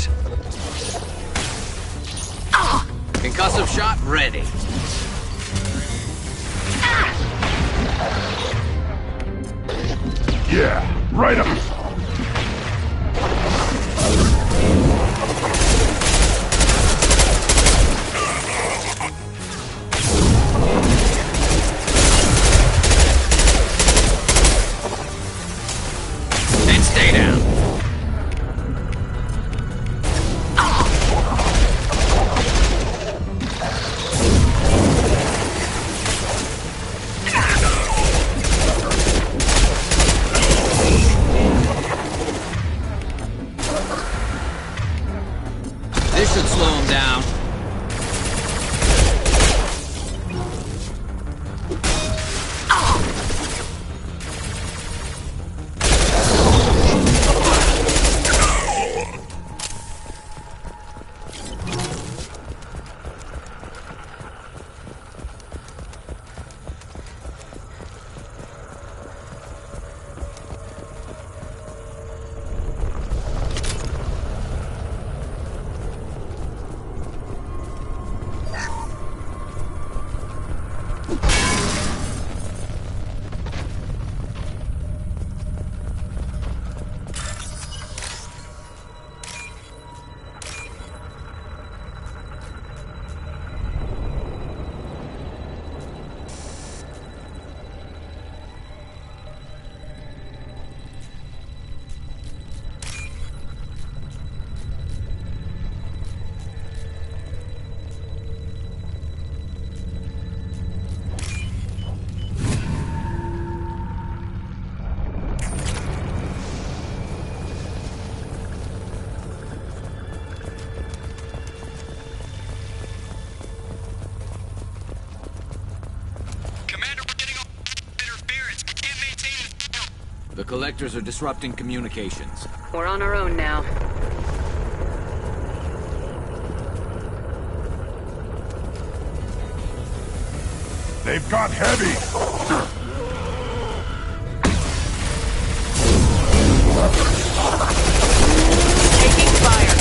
Thanks. Concussive shot ready. Yeah, right up. And stay down. This should slow him down. The Collectors are disrupting communications. We're on our own now. They've got heavy. Taking fire.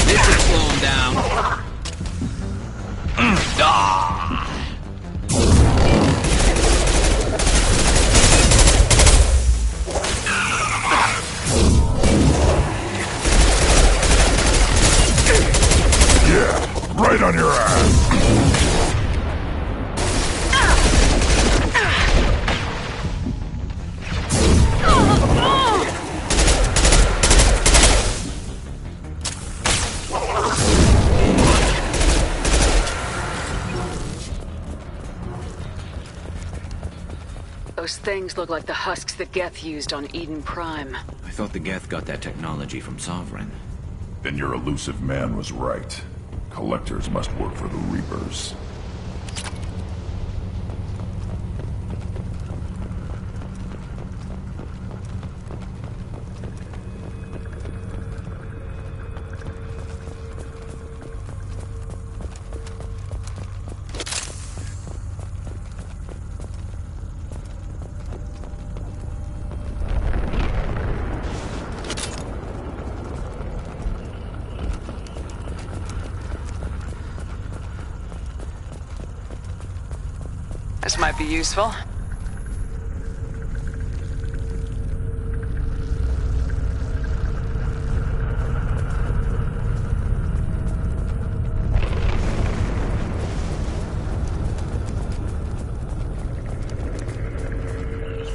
This should slow him down. Yeah, right on your ass. Those things look like the husks that Geth used on Eden Prime. I thought the Geth got that technology from Sovereign. Then your elusive man was right. Collectors must work for the Reapers. This might be useful.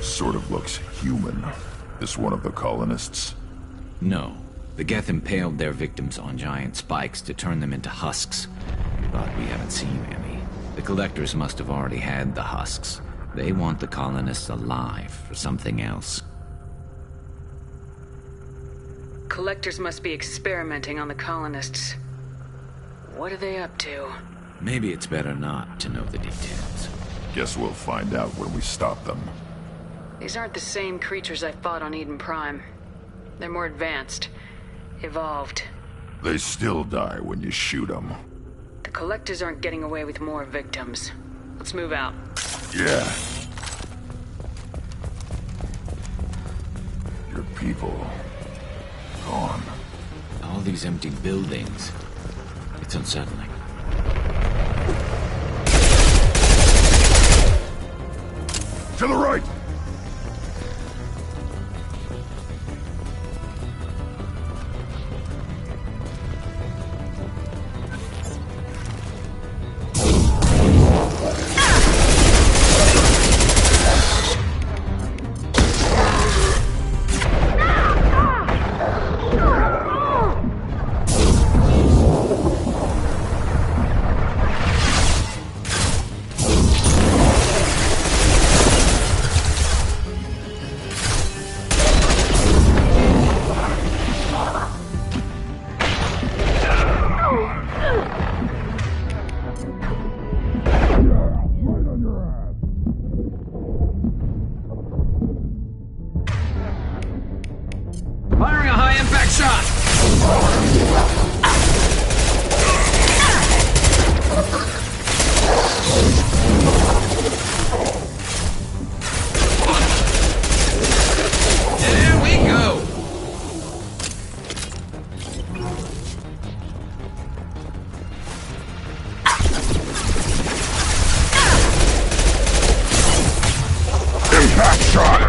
Sort of looks human. This one of the colonists? No. The Geth impaled their victims on giant spikes to turn them into husks. But we haven't seen any. The Collectors must have already had the husks. They want the colonists alive for something else. Collectors must be experimenting on the colonists. What are they up to? Maybe it's better not to know the details. Guess we'll find out when we stop them. These aren't the same creatures I fought on Eden Prime. They're more advanced. Evolved. They still die when you shoot them. The Collectors aren't getting away with more victims. Let's move out. Yeah. Your people... gone. All these empty buildings. It's unsettling. To the right! Firing a high-impact shot! There we go! Impact shot!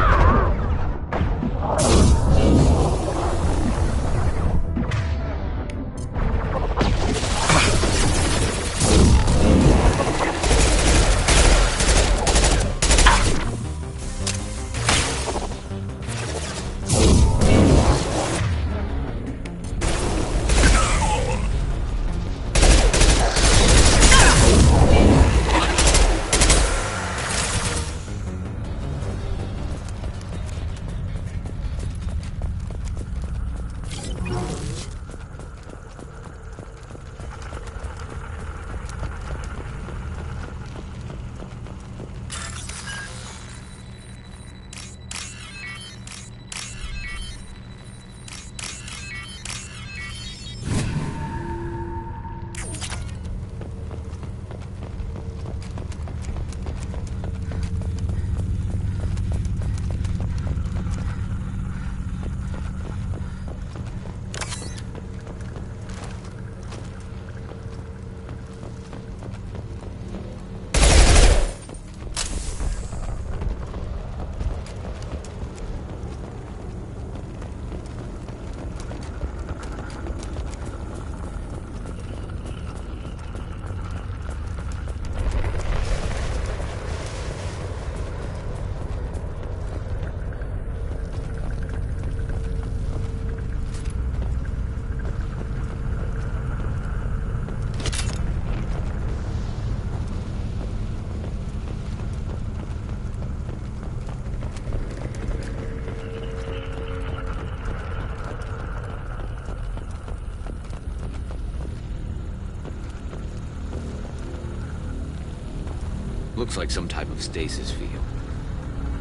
Looks like some type of stasis field.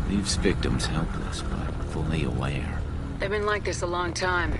Leaves victims helpless, but fully aware. They've been like this a long time.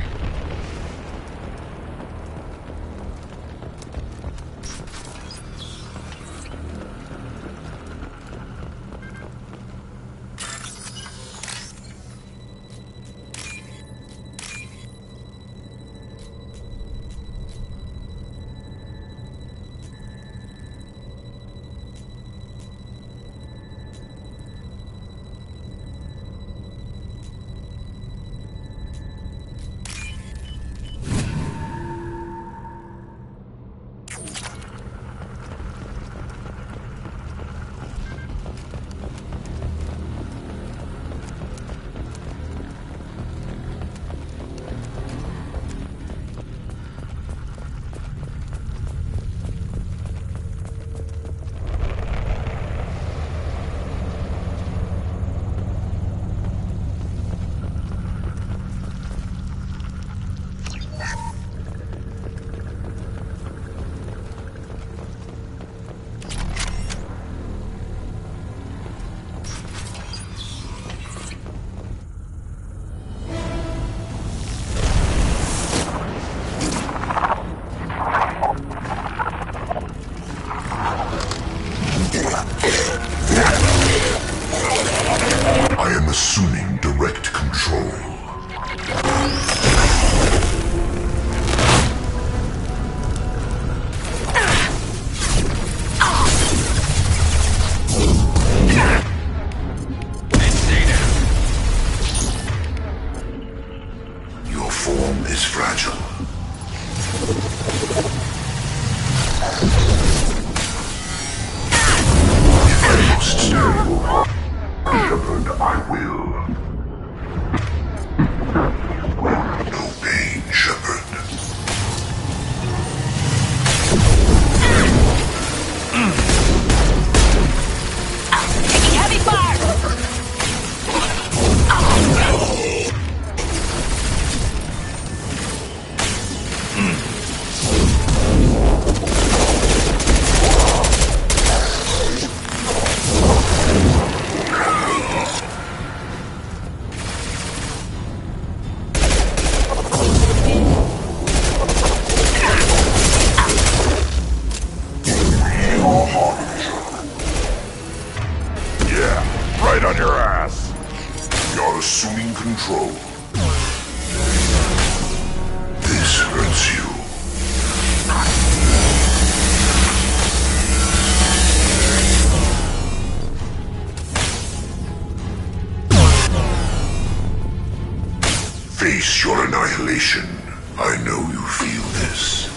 Salvation. I know you feel this.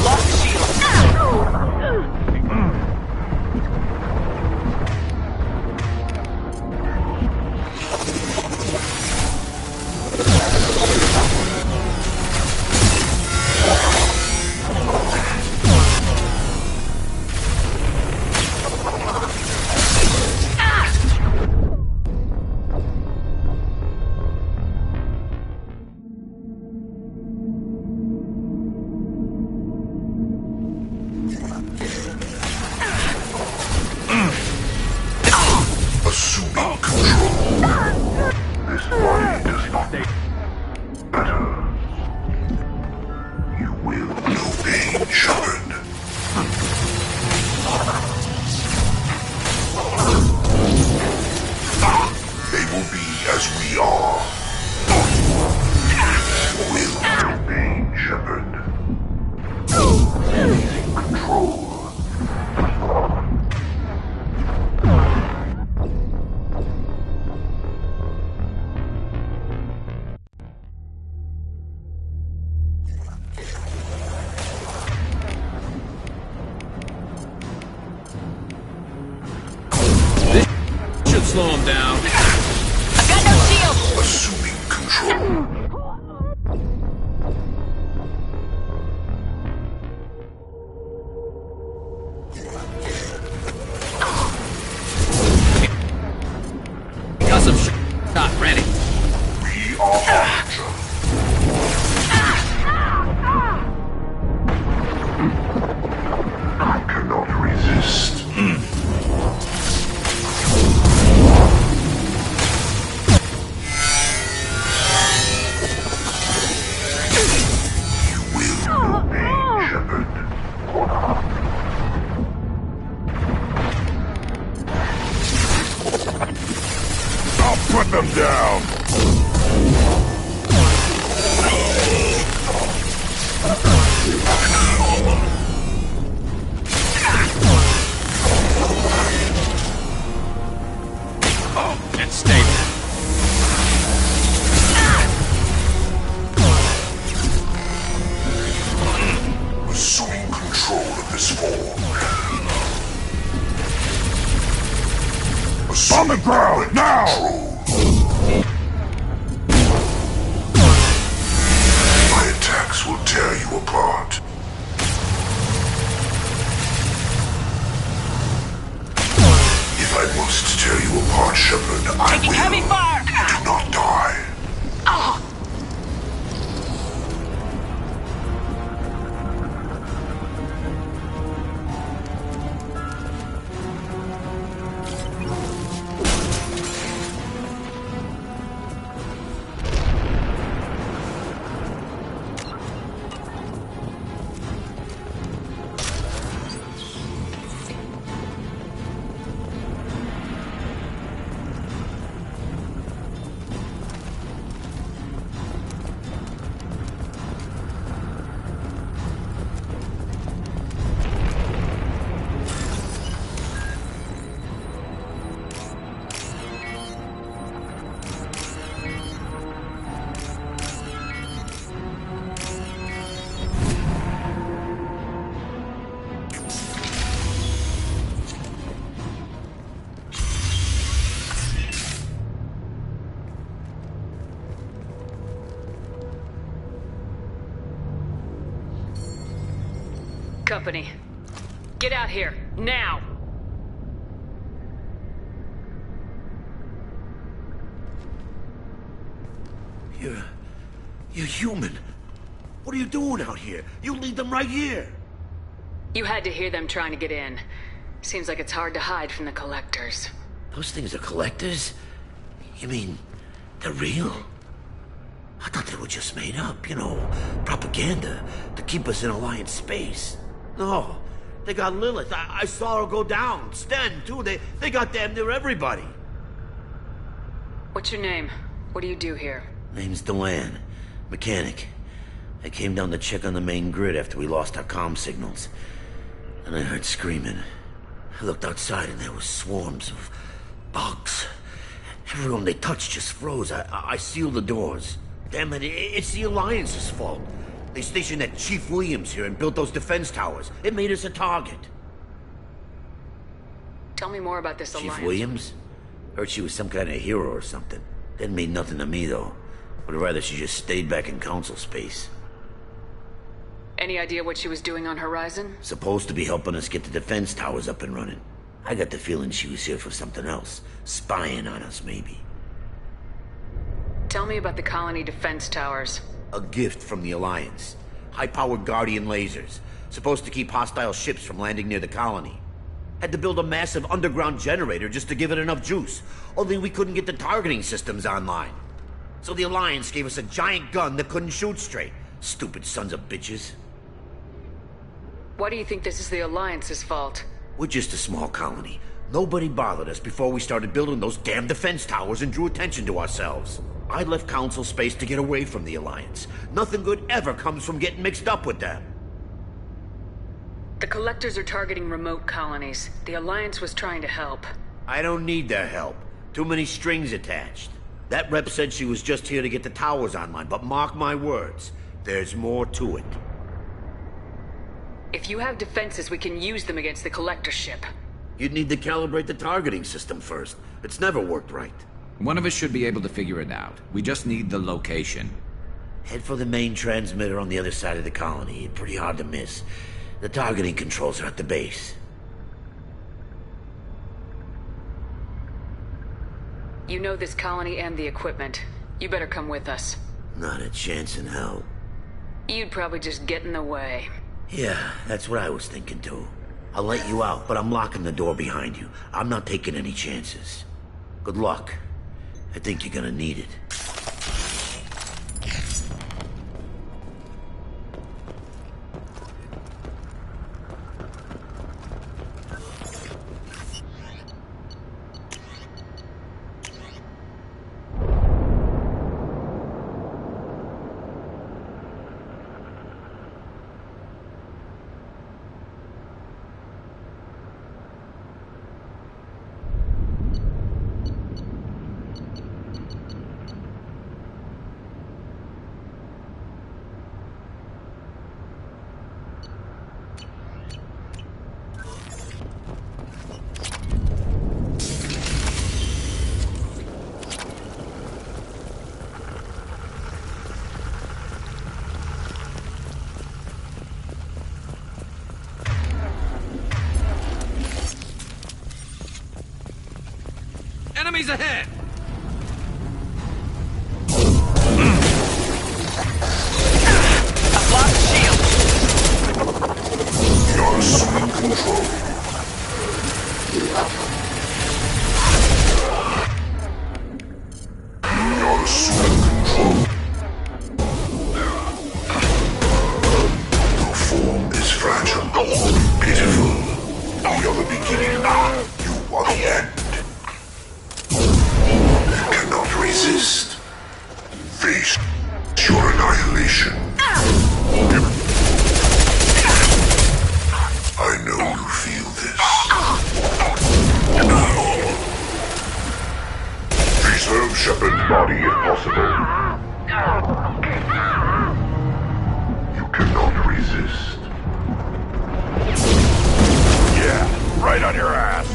Lost shield. Assuming control. This body does not better. You will know pain, Shepard. They will be as we are. You will know pain, Shepard. Control. Should slow him down. I've got no shield. Assuming control. Got some shot ready. We are Archer. I cannot resist. You will obey, Shepard. I'll put them down. And stay there. Assuming control of this form. On the ground, now! My attacks will tear you apart. If I must tear you apart, Shepard, I Taking will. heavy fire. Do not die. Company. Get out here, now! You're human. What are you doing out here? You lead them right here. You had to hear them trying to get in. Seems like it's hard to hide from the collectors. Those things are collectors? You mean, they're real? I thought they were just made up, propaganda to keep us in Alliance space. No, they got Lilith. I saw her go down. Sten, too. They got damn near everybody. What's your name? What do you do here? Name's Delan. Mechanic. I came down to check on the main grid after we lost our comm signals. And I heard screaming. I looked outside and there were swarms of bugs. Everyone they touched just froze. I sealed the doors. Damn it, it's the Alliance's fault. They stationed that Chief Williams here and built those defense towers. It made us a target. Tell me more about this Chief alliance. Williams? Heard she was some kind of hero or something. Didn't mean nothing to me, though. Would rather she just stayed back in Council space. Any idea what she was doing on Horizon? Supposed to be helping us get the defense towers up and running. I got the feeling she was here for something else. Spying on us, maybe. Tell me about the colony defense towers. A gift from the Alliance. High-powered Guardian lasers. Supposed to keep hostile ships from landing near the colony. Had to build a massive underground generator just to give it enough juice. Only we couldn't get the targeting systems online. So the Alliance gave us a giant gun that couldn't shoot straight. Stupid sons of bitches. Why do you think this is the Alliance's fault? We're just a small colony. Nobody bothered us before we started building those damn defense towers and drew attention to ourselves. I left Council space to get away from the Alliance. Nothing good ever comes from getting mixed up with them. The Collectors are targeting remote colonies. The Alliance was trying to help. I don't need their help. Too many strings attached. That rep said she was just here to get the towers online, but mark my words, there's more to it. If you have defenses, we can use them against the Collector ship. You'd need to calibrate the targeting system first. It's never worked right. One of us should be able to figure it out. We just need the location. Head for the main transmitter on the other side of the colony. Pretty hard to miss. The targeting controls are at the base. You know this colony and the equipment. You better come with us. Not a chance in hell. You'd probably just get in the way. Yeah, that's what I was thinking too. I'll let you out, but I'm locking the door behind you. I'm not taking any chances. Good luck. I think you're gonna need it. Enemies ahead! I've lost shield. You're assuming control. You're assuming control. Your form is fragile, pitiful. We are the beginning. You are the end. You cannot resist. Face your annihilation. I know you feel this. Preserve Shepard's body if possible. You cannot resist. Yeah, right on your ass.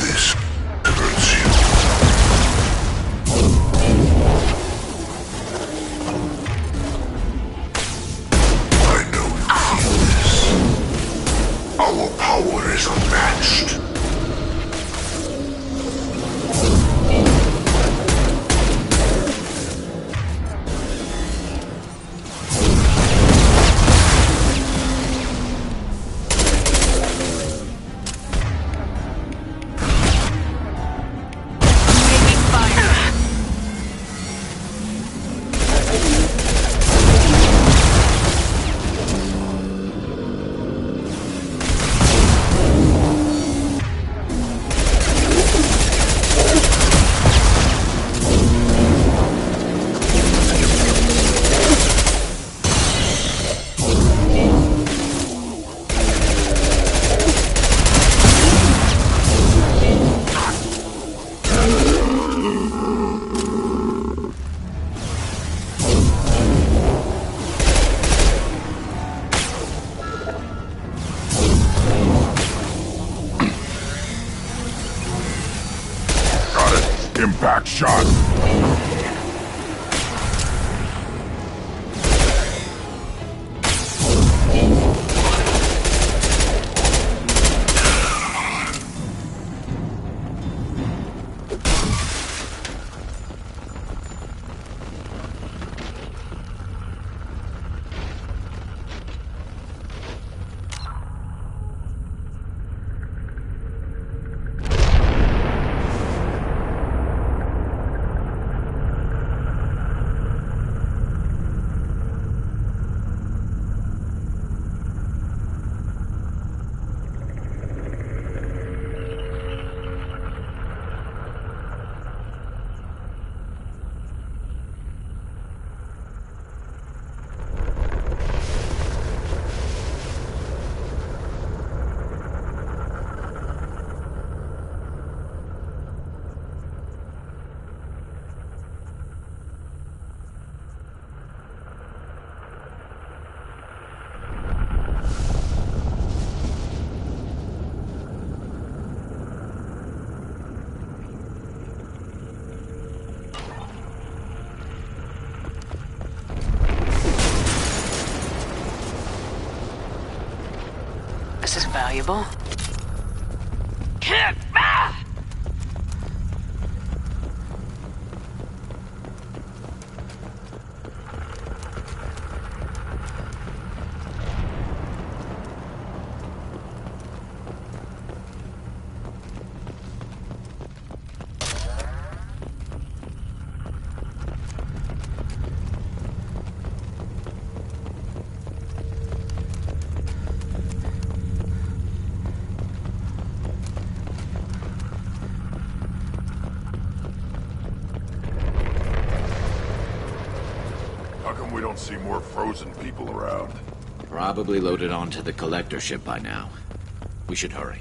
This hurts you. I know you feel this. Our power is unmatched. Impact shot! This is valuable. How come we don't see more frozen people around? Probably loaded onto the collector ship by now. We should hurry.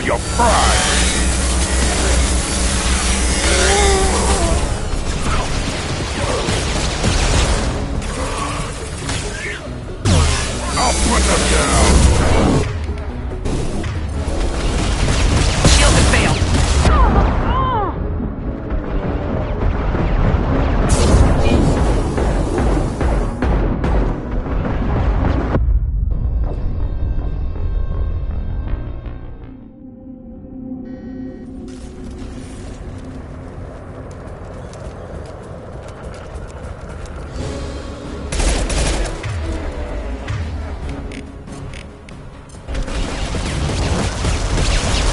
you're fried! I'll put them down! Shield has failed.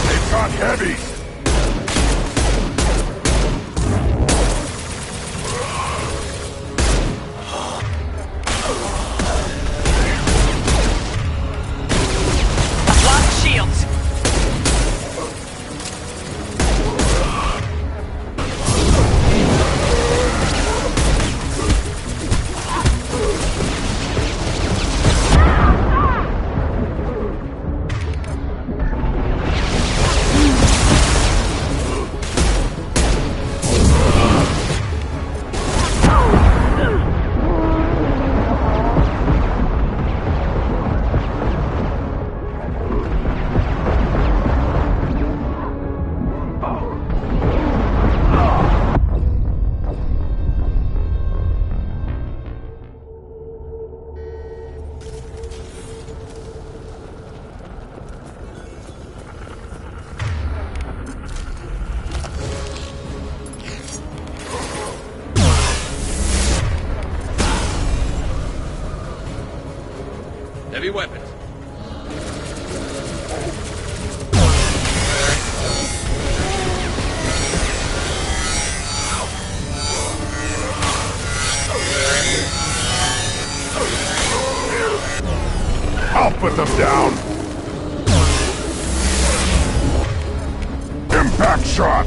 They've got heavies! I've lost shields. Heavy weapons. I'll put them down! Impact shot!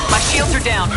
My shields are down.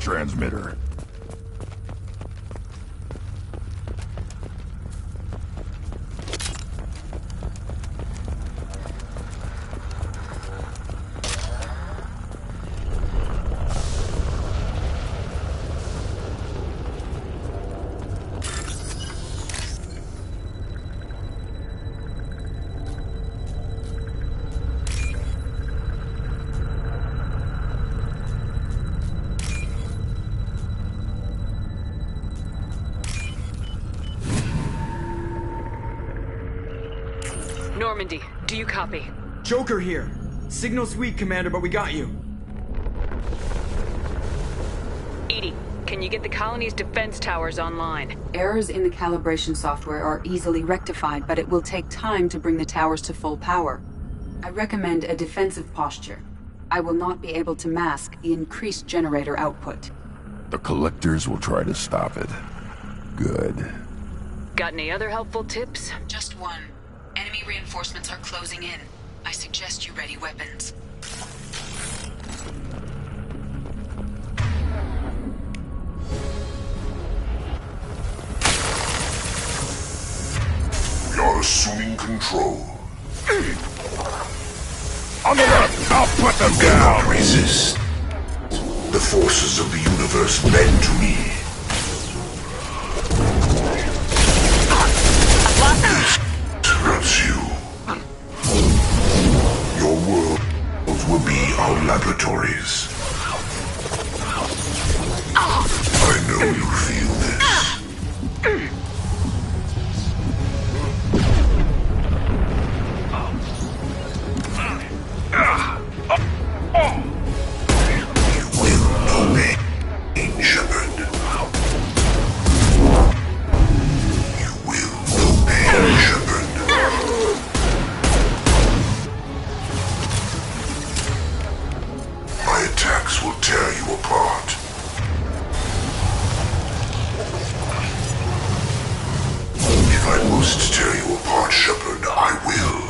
transmitter. Normandy, do you copy? Joker here. Signal's weak, Commander, but we got you. EDI, can you get the colony's defense towers online? Errors in the calibration software are easily rectified, but it will take time to bring the towers to full power. I recommend a defensive posture. I will not be able to mask the increased generator output. The Collectors will try to stop it. Good. Got any other helpful tips? Just one. Enemy reinforcements are closing in. I suggest you ready weapons. We are assuming control. On the left! I'll put them down! Resist. The forces of the universe bend to me. Hurts you. Your worlds will be our laboratories. I know you feel this. You will obey, Shepard. You will obey, Shepard. My attacks will tear you apart. If I must tear you apart, Shepard, I will.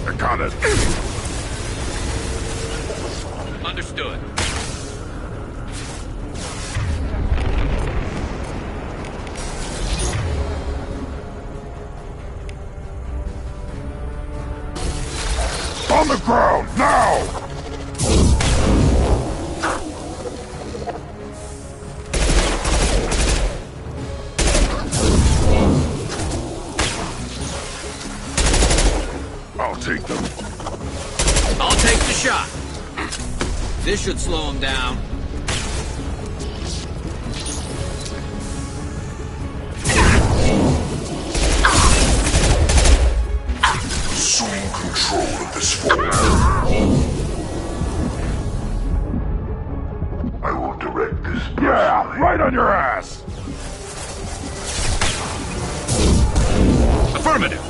I got it. Understood. On the ground, now! I'll take them. I'll take the shot. This should slow him down. Assuming control of this force. I will direct this personally. Yeah, right on your ass! Affirmative.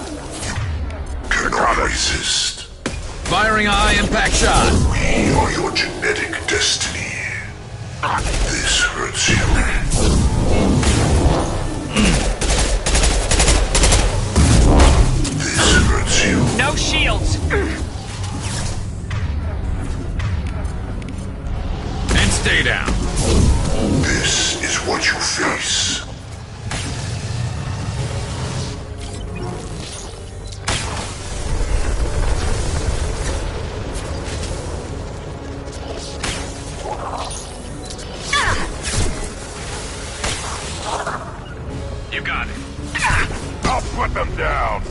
Cannot resist. Firing a high-impact shot. We are your genetic destiny. This hurts you. This hurts you. No shields! And stay down. This is what you face. You got it. I'll put them down.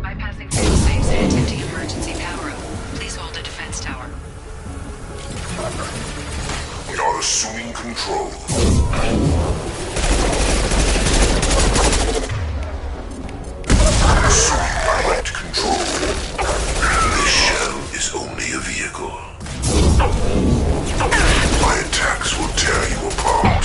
Bypassing fuel safe and attempting emergency power up. Please hold the defense tower. We are assuming control. Assuming direct control. This shell is only a vehicle. My attacks will tear you apart.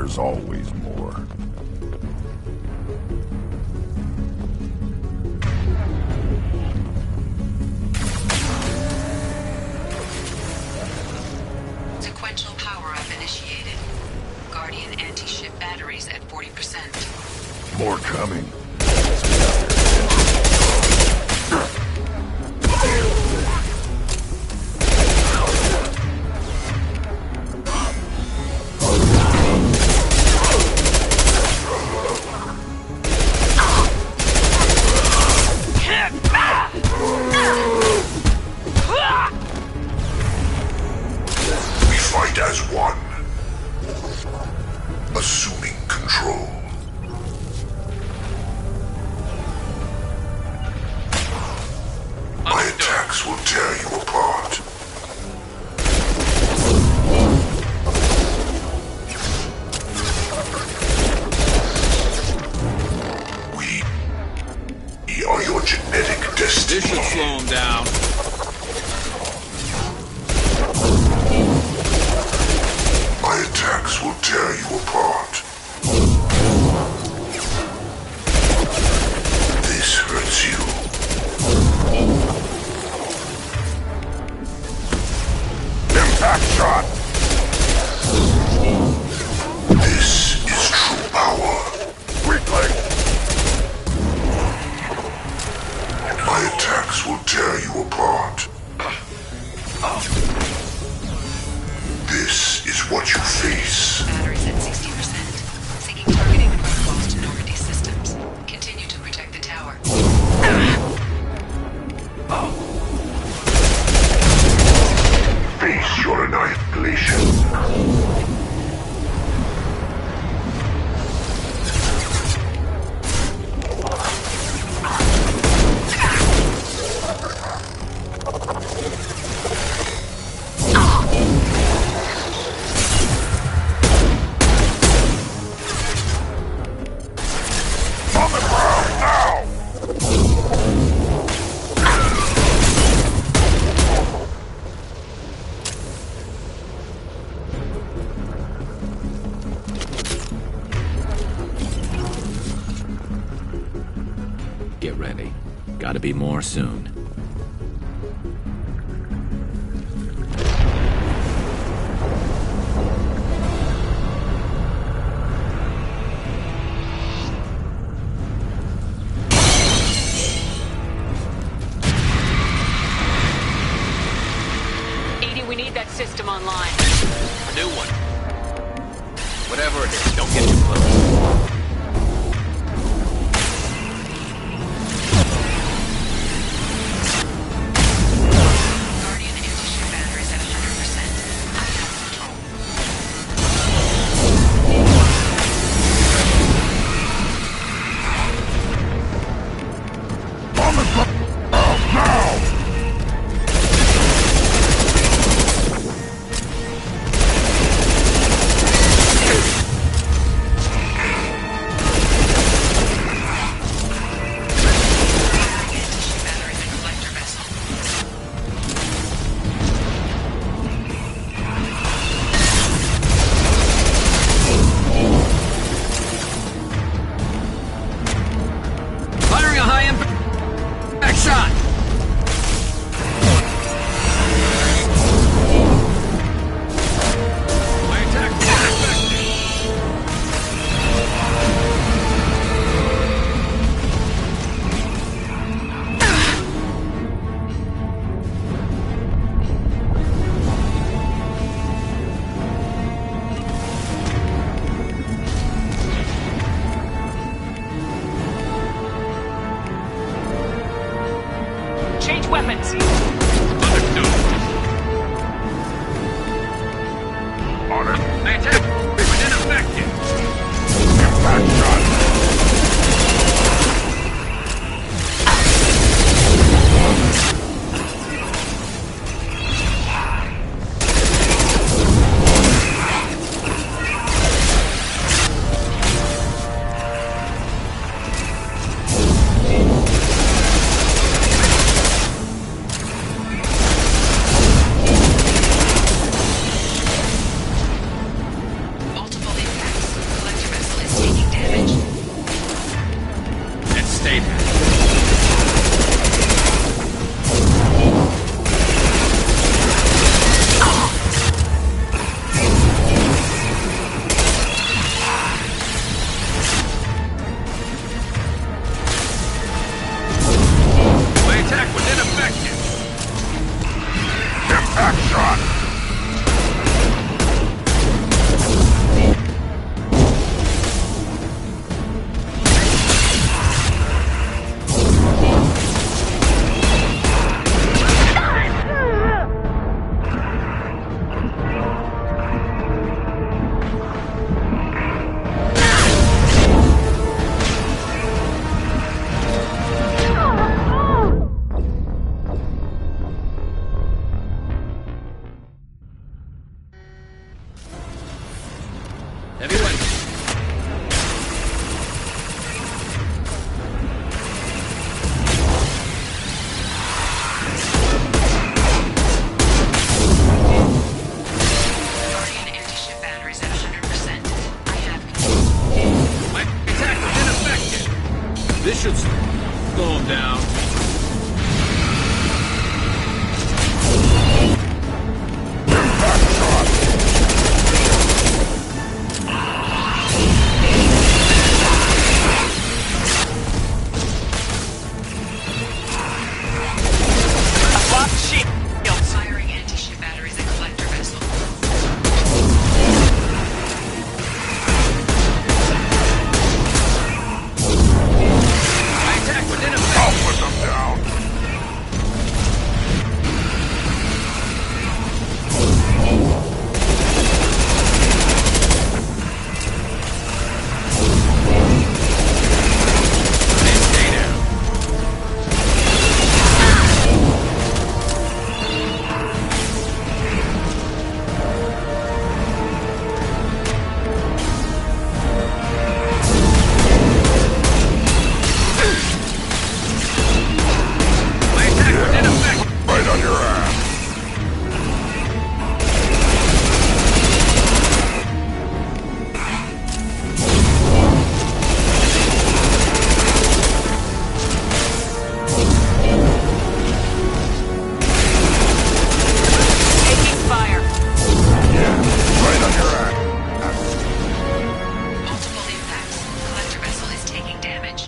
There's always more. Sequential power-up initiated. Guardian anti-ship batteries at 40%. More coming. We fight as one. Assuming control. My attacks will tear you apart. We are your genetic destiny. This should slow him down. My attacks will tear you apart. This hurts you. Impact shot! This is true power. Weakling! My attacks will tear you apart. This is what you face. Batteries at 60%. Seeking targeting protocols to Normandy systems. Continue to protect the tower. Face your annihilation. On the ground now! Get ready. Gotta be more soon. Edie, we need that system online. A new one. Whatever it is, don't get too close. Guardian anti-ship batteries at 100%. I have control. On the ground now! Everyone, Guardian anti-ship batteries at 100%. I have my attack was ineffective. This should slow him down. I've lost shields. firing anti-ship batteries at collector vessel. My attack was ineffective. I'll put them down. Stay down. My attack was ineffective. Right on your ass. Taking fire. Right on your ass. Multiple impacts. Collector vessel is taking damage.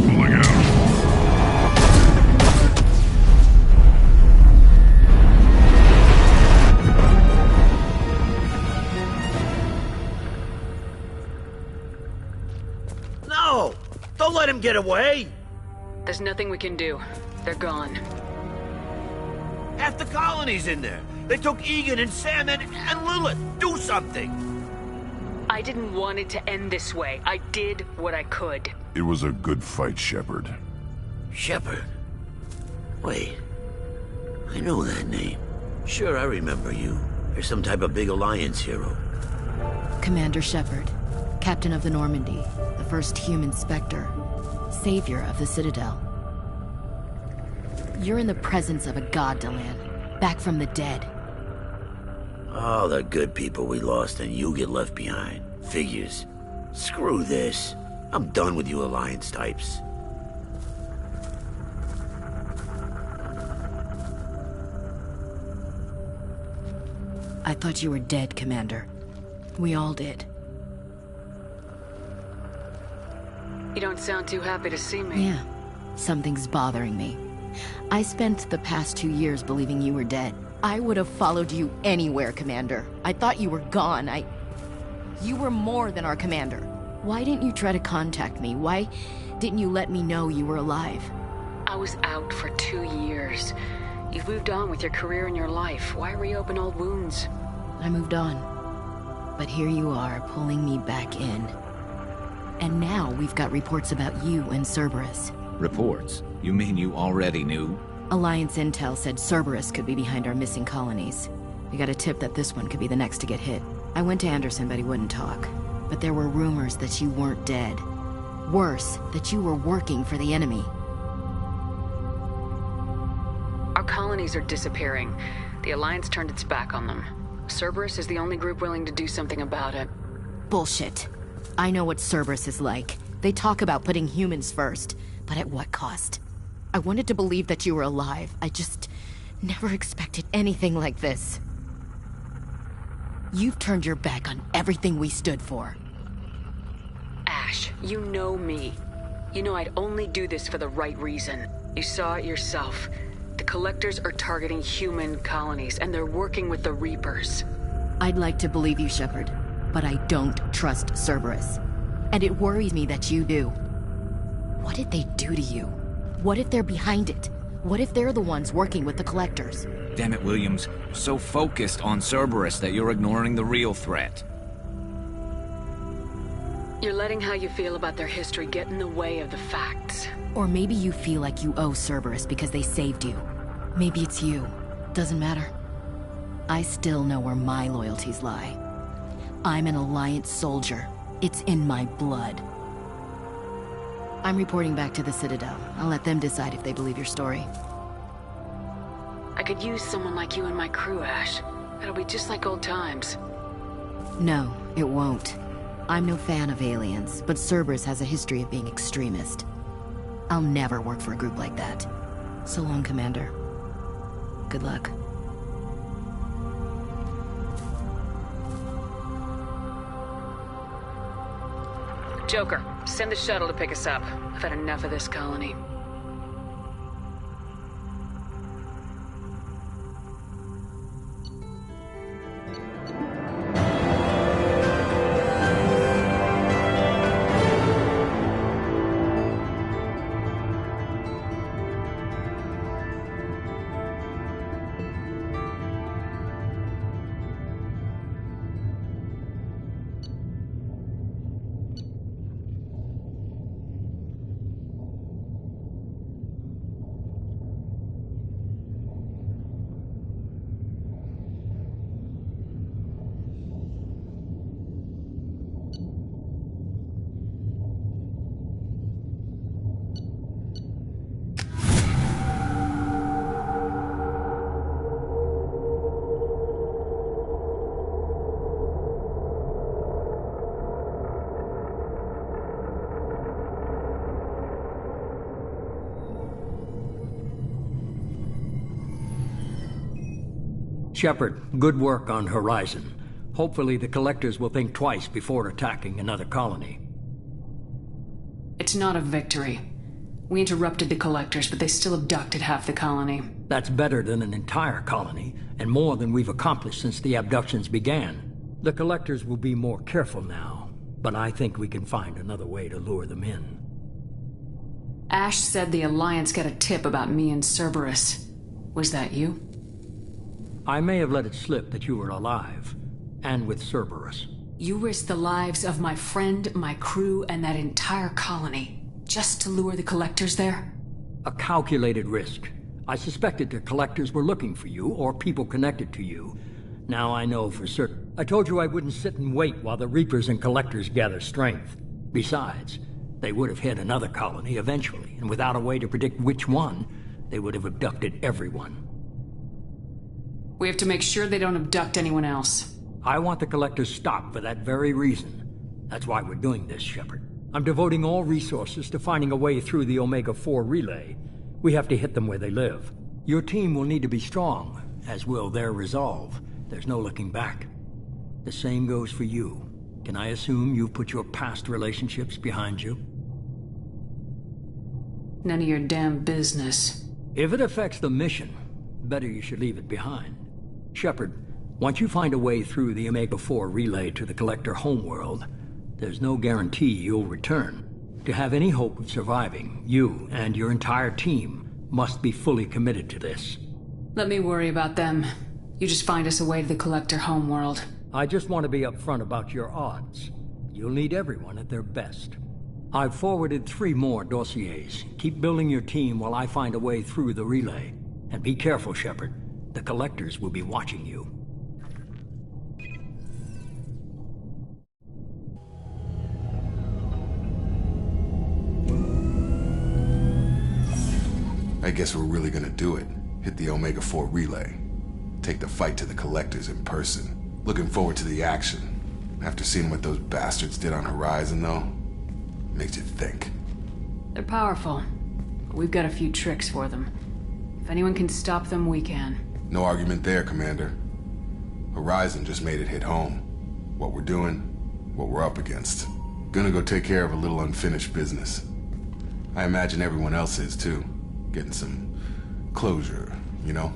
Pulling out. No! Don't let him get away! There's nothing we can do. They're gone. Half the colony's in there. They took Egan and Sam and Lilith. Do something! I didn't want it to end this way. I did what I could. It was a good fight, Shepard. Shepard? Wait. I know that name. Sure, I remember you. You're some type of big Alliance hero. Commander Shepard, Captain of the Normandy, the first human Spectre, savior of the Citadel. You're in the presence of a god, Delan, back from the dead. All the good people we lost and you get left behind. Figures. Screw this. I'm done with you Alliance types. I thought you were dead, Commander. We all did. You don't sound too happy to see me. Yeah, something's bothering me. I spent the past 2 years believing you were dead. I would have followed you anywhere, Commander. I thought you were gone. You were more than our commander. Why didn't you try to contact me? Why didn't you let me know you were alive? I was out for 2 years. You've moved on with your career and your life. Why reopen old wounds? I moved on. But here you are, pulling me back in. And now we've got reports about you and Cerberus. Reports? You mean you already knew? Alliance intel said Cerberus could be behind our missing colonies. We got a tip that this one could be the next to get hit. I went to Anderson, but he wouldn't talk. But there were rumors that you weren't dead. Worse, that you were working for the enemy. colonies are disappearing. The Alliance turned its back on them. Cerberus is the only group willing to do something about it. Bullshit. I know what Cerberus is like. They talk about putting humans first, but at what cost? I wanted to believe that you were alive. I just never expected anything like this. You've turned your back on everything we stood for. Ash, you know me. You know I'd only do this for the right reason. You saw it yourself. The Collectors are targeting human colonies, and they're working with the Reapers. I'd like to believe you, Shepard, but I don't trust Cerberus. And it worries me that you do. What did they do to you? What if they're behind it? What if they're the ones working with the Collectors? Damn it, Williams. You're so focused on Cerberus that you're ignoring the real threat. You're letting how you feel about their history get in the way of the facts. Or maybe you feel like you owe Cerberus because they saved you. Maybe it's you. Doesn't matter. I still know where my loyalties lie. I'm an Alliance soldier. It's in my blood. I'm reporting back to the Citadel. I'll let them decide if they believe your story. I could use someone like you in my crew, Ash. It'll be just like old times. No, it won't. I'm no fan of aliens, but Cerberus has a history of being extremist. I'll never work for a group like that. So long, Commander. Good luck. Joker, send the shuttle to pick us up. I've had enough of this colony. Shepard, good work on Horizon. Hopefully the Collectors will think twice before attacking another colony. It's not a victory. We interrupted the Collectors, but they still abducted half the colony. That's better than an entire colony, and more than we've accomplished since the abductions began. The Collectors will be more careful now, but I think we can find another way to lure them in. Ash said the Alliance got a tip about me and Cerberus. Was that you? I may have let it slip that you were alive, and with Cerberus. You risked the lives of my friend, my crew, and that entire colony, just to lure the Collectors there? A calculated risk. I suspected the Collectors were looking for you, or people connected to you. Now I know for certain. I told you I wouldn't sit and wait while the Reapers and Collectors gather strength. Besides, they would have hit another colony eventually, and without a way to predict which one, they would have abducted everyone. We have to make sure they don't abduct anyone else. I want the Collectors stopped for that very reason. That's why we're doing this, Shepard. I'm devoting all resources to finding a way through the Omega-4 relay. We have to hit them where they live. Your team will need to be strong, as will their resolve. There's no looking back. The same goes for you. Can I assume you've put your past relationships behind you? None of your damn business. If it affects the mission, better you should leave it behind. Shepard, once you find a way through the Omega-4 relay to the Collector homeworld, there's no guarantee you'll return. To have any hope of surviving, you and your entire team must be fully committed to this. Let me worry about them. You just find us a way to the Collector homeworld. I just want to be upfront about your odds. You'll need everyone at their best. I've forwarded 3 more dossiers. Keep building your team while I find a way through the relay. And be careful, Shepard. The Collectors will be watching you. I guess we're really gonna do it. hit the Omega-4 relay. Take the fight to the Collectors in person. Looking forward to the action. After seeing what those bastards did on Horizon, though, makes you think. They're powerful, but we've got a few tricks for them. If anyone can stop them, we can. No argument there, Commander. Horizon just made it hit home. What we're doing, what we're up against. Gonna go take care of a little unfinished business. I imagine everyone else is, too. Getting some closure, you know?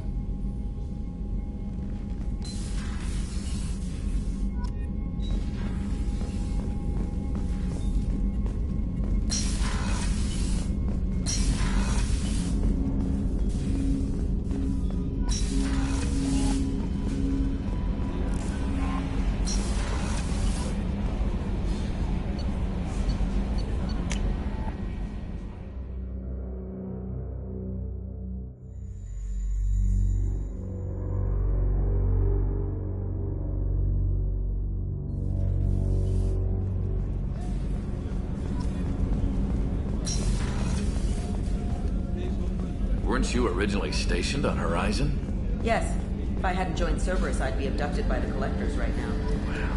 Weren't you originally stationed on Horizon? Yes. If I hadn't joined Cerberus, I'd be abducted by the Collectors right now. Wow.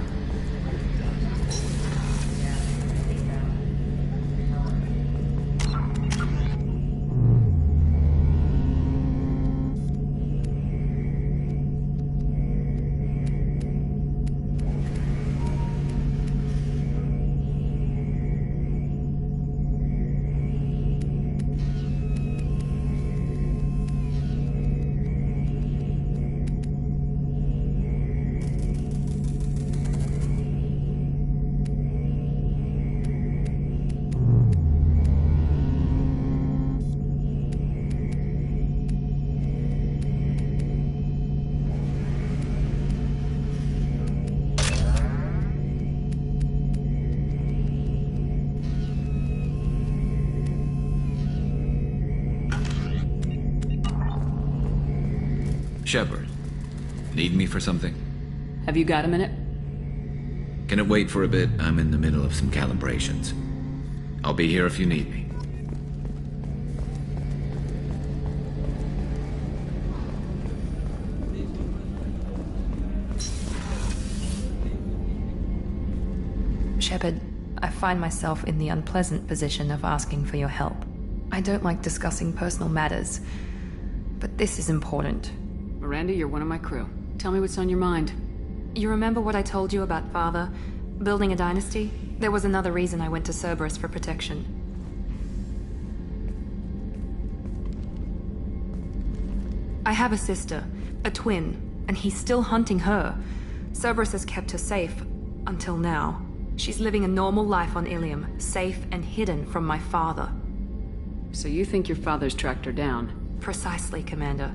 Shepard, need me for something? Have you got a minute? Can it wait for a bit? I'm in the middle of some calibrations. I'll be here if you need me. Shepard, I find myself in the unpleasant position of asking for your help. I don't like discussing personal matters, but this is important. Miranda, you're one of my crew. Tell me what's on your mind. You remember what I told you about Father? Building a dynasty? There was another reason I went to Cerberus for protection. I have a sister, a twin, and he's still hunting her. Cerberus has kept her safe, until now. She's living a normal life on Ilium, safe and hidden from my father. So you think your father's tracked her down? Precisely, Commander.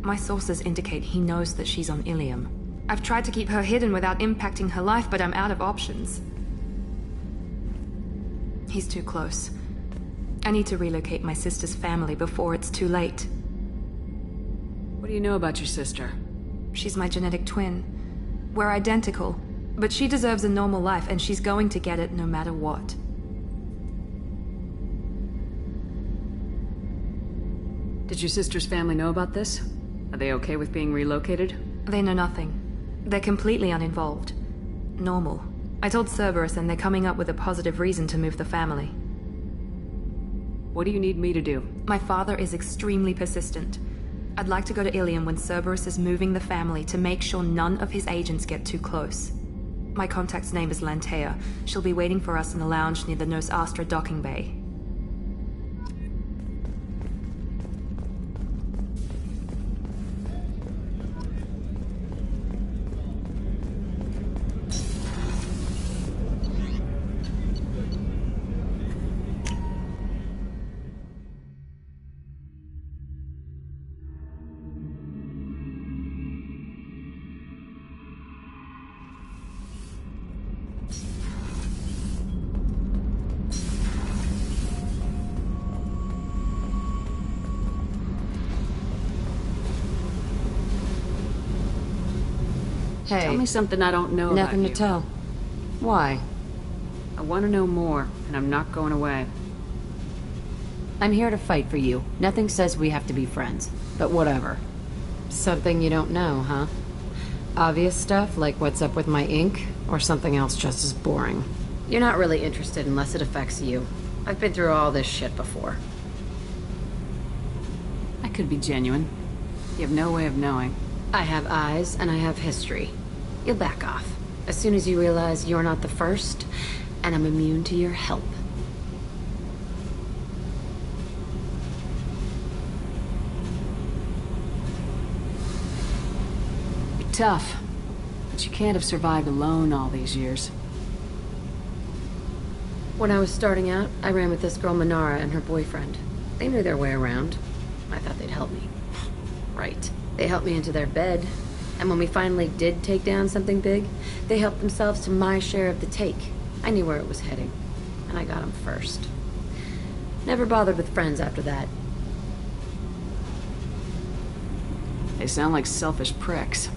My sources indicate he knows that she's on Ilium. I've tried to keep her hidden without impacting her life, but I'm out of options. He's too close. I need to relocate my sister's family before it's too late. What do you know about your sister? She's my genetic twin. We're identical, but she deserves a normal life, and she's going to get it no matter what. Did your sister's family know about this? Are they okay with being relocated? They know nothing. They're completely uninvolved. Normal. I told Cerberus, and they're coming up with a positive reason to move the family. What do you need me to do? My father is extremely persistent. I'd like to go to Ilium when Cerberus is moving the family to make sure none of his agents get too close. My contact's name is Lantea. She'll be waiting for us in the lounge near the Nos Astra docking bay. Hey, tell me something I don't know about you. Nothing to tell. Why? I want to know more, and I'm not going away. I'm here to fight for you. Nothing says we have to be friends, but whatever. Something you don't know, huh? Obvious stuff, like what's up with my ink, or something else just as boring? You're not really interested unless it affects you. I've been through all this shit before. I could be genuine. You have no way of knowing. I have eyes, and I have history. You'll back off. As soon as you realize you're not the first, and I'm immune to your help. You're tough, but you can't have survived alone all these years. When I was starting out, I ran with this girl Minara and her boyfriend. They knew their way around. I thought they'd help me. Right. They helped me into their bed. And when we finally did take down something big, they helped themselves to my share of the take. I knew where it was heading. And I got them first. Never bothered with friends after that. They sound like selfish pricks.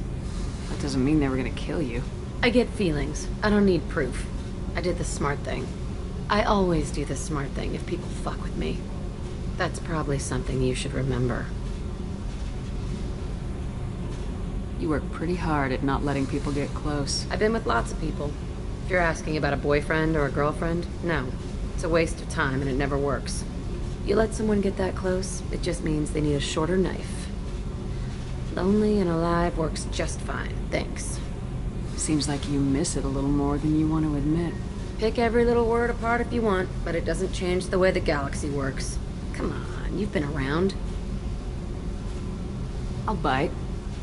That doesn't mean they were gonna kill you. I get feelings. I don't need proof. I did the smart thing. I always do the smart thing if people fuck with me. That's probably something you should remember. You work pretty hard at not letting people get close. I've been with lots of people. If you're asking about a boyfriend or a girlfriend, no. It's a waste of time and it never works. You let someone get that close, it just means they need a shorter knife. Lonely and alive works just fine, thanks. Seems like you miss it a little more than you want to admit. Pick every little word apart if you want, but it doesn't change the way the galaxy works. Come on, you've been around. I'll bite.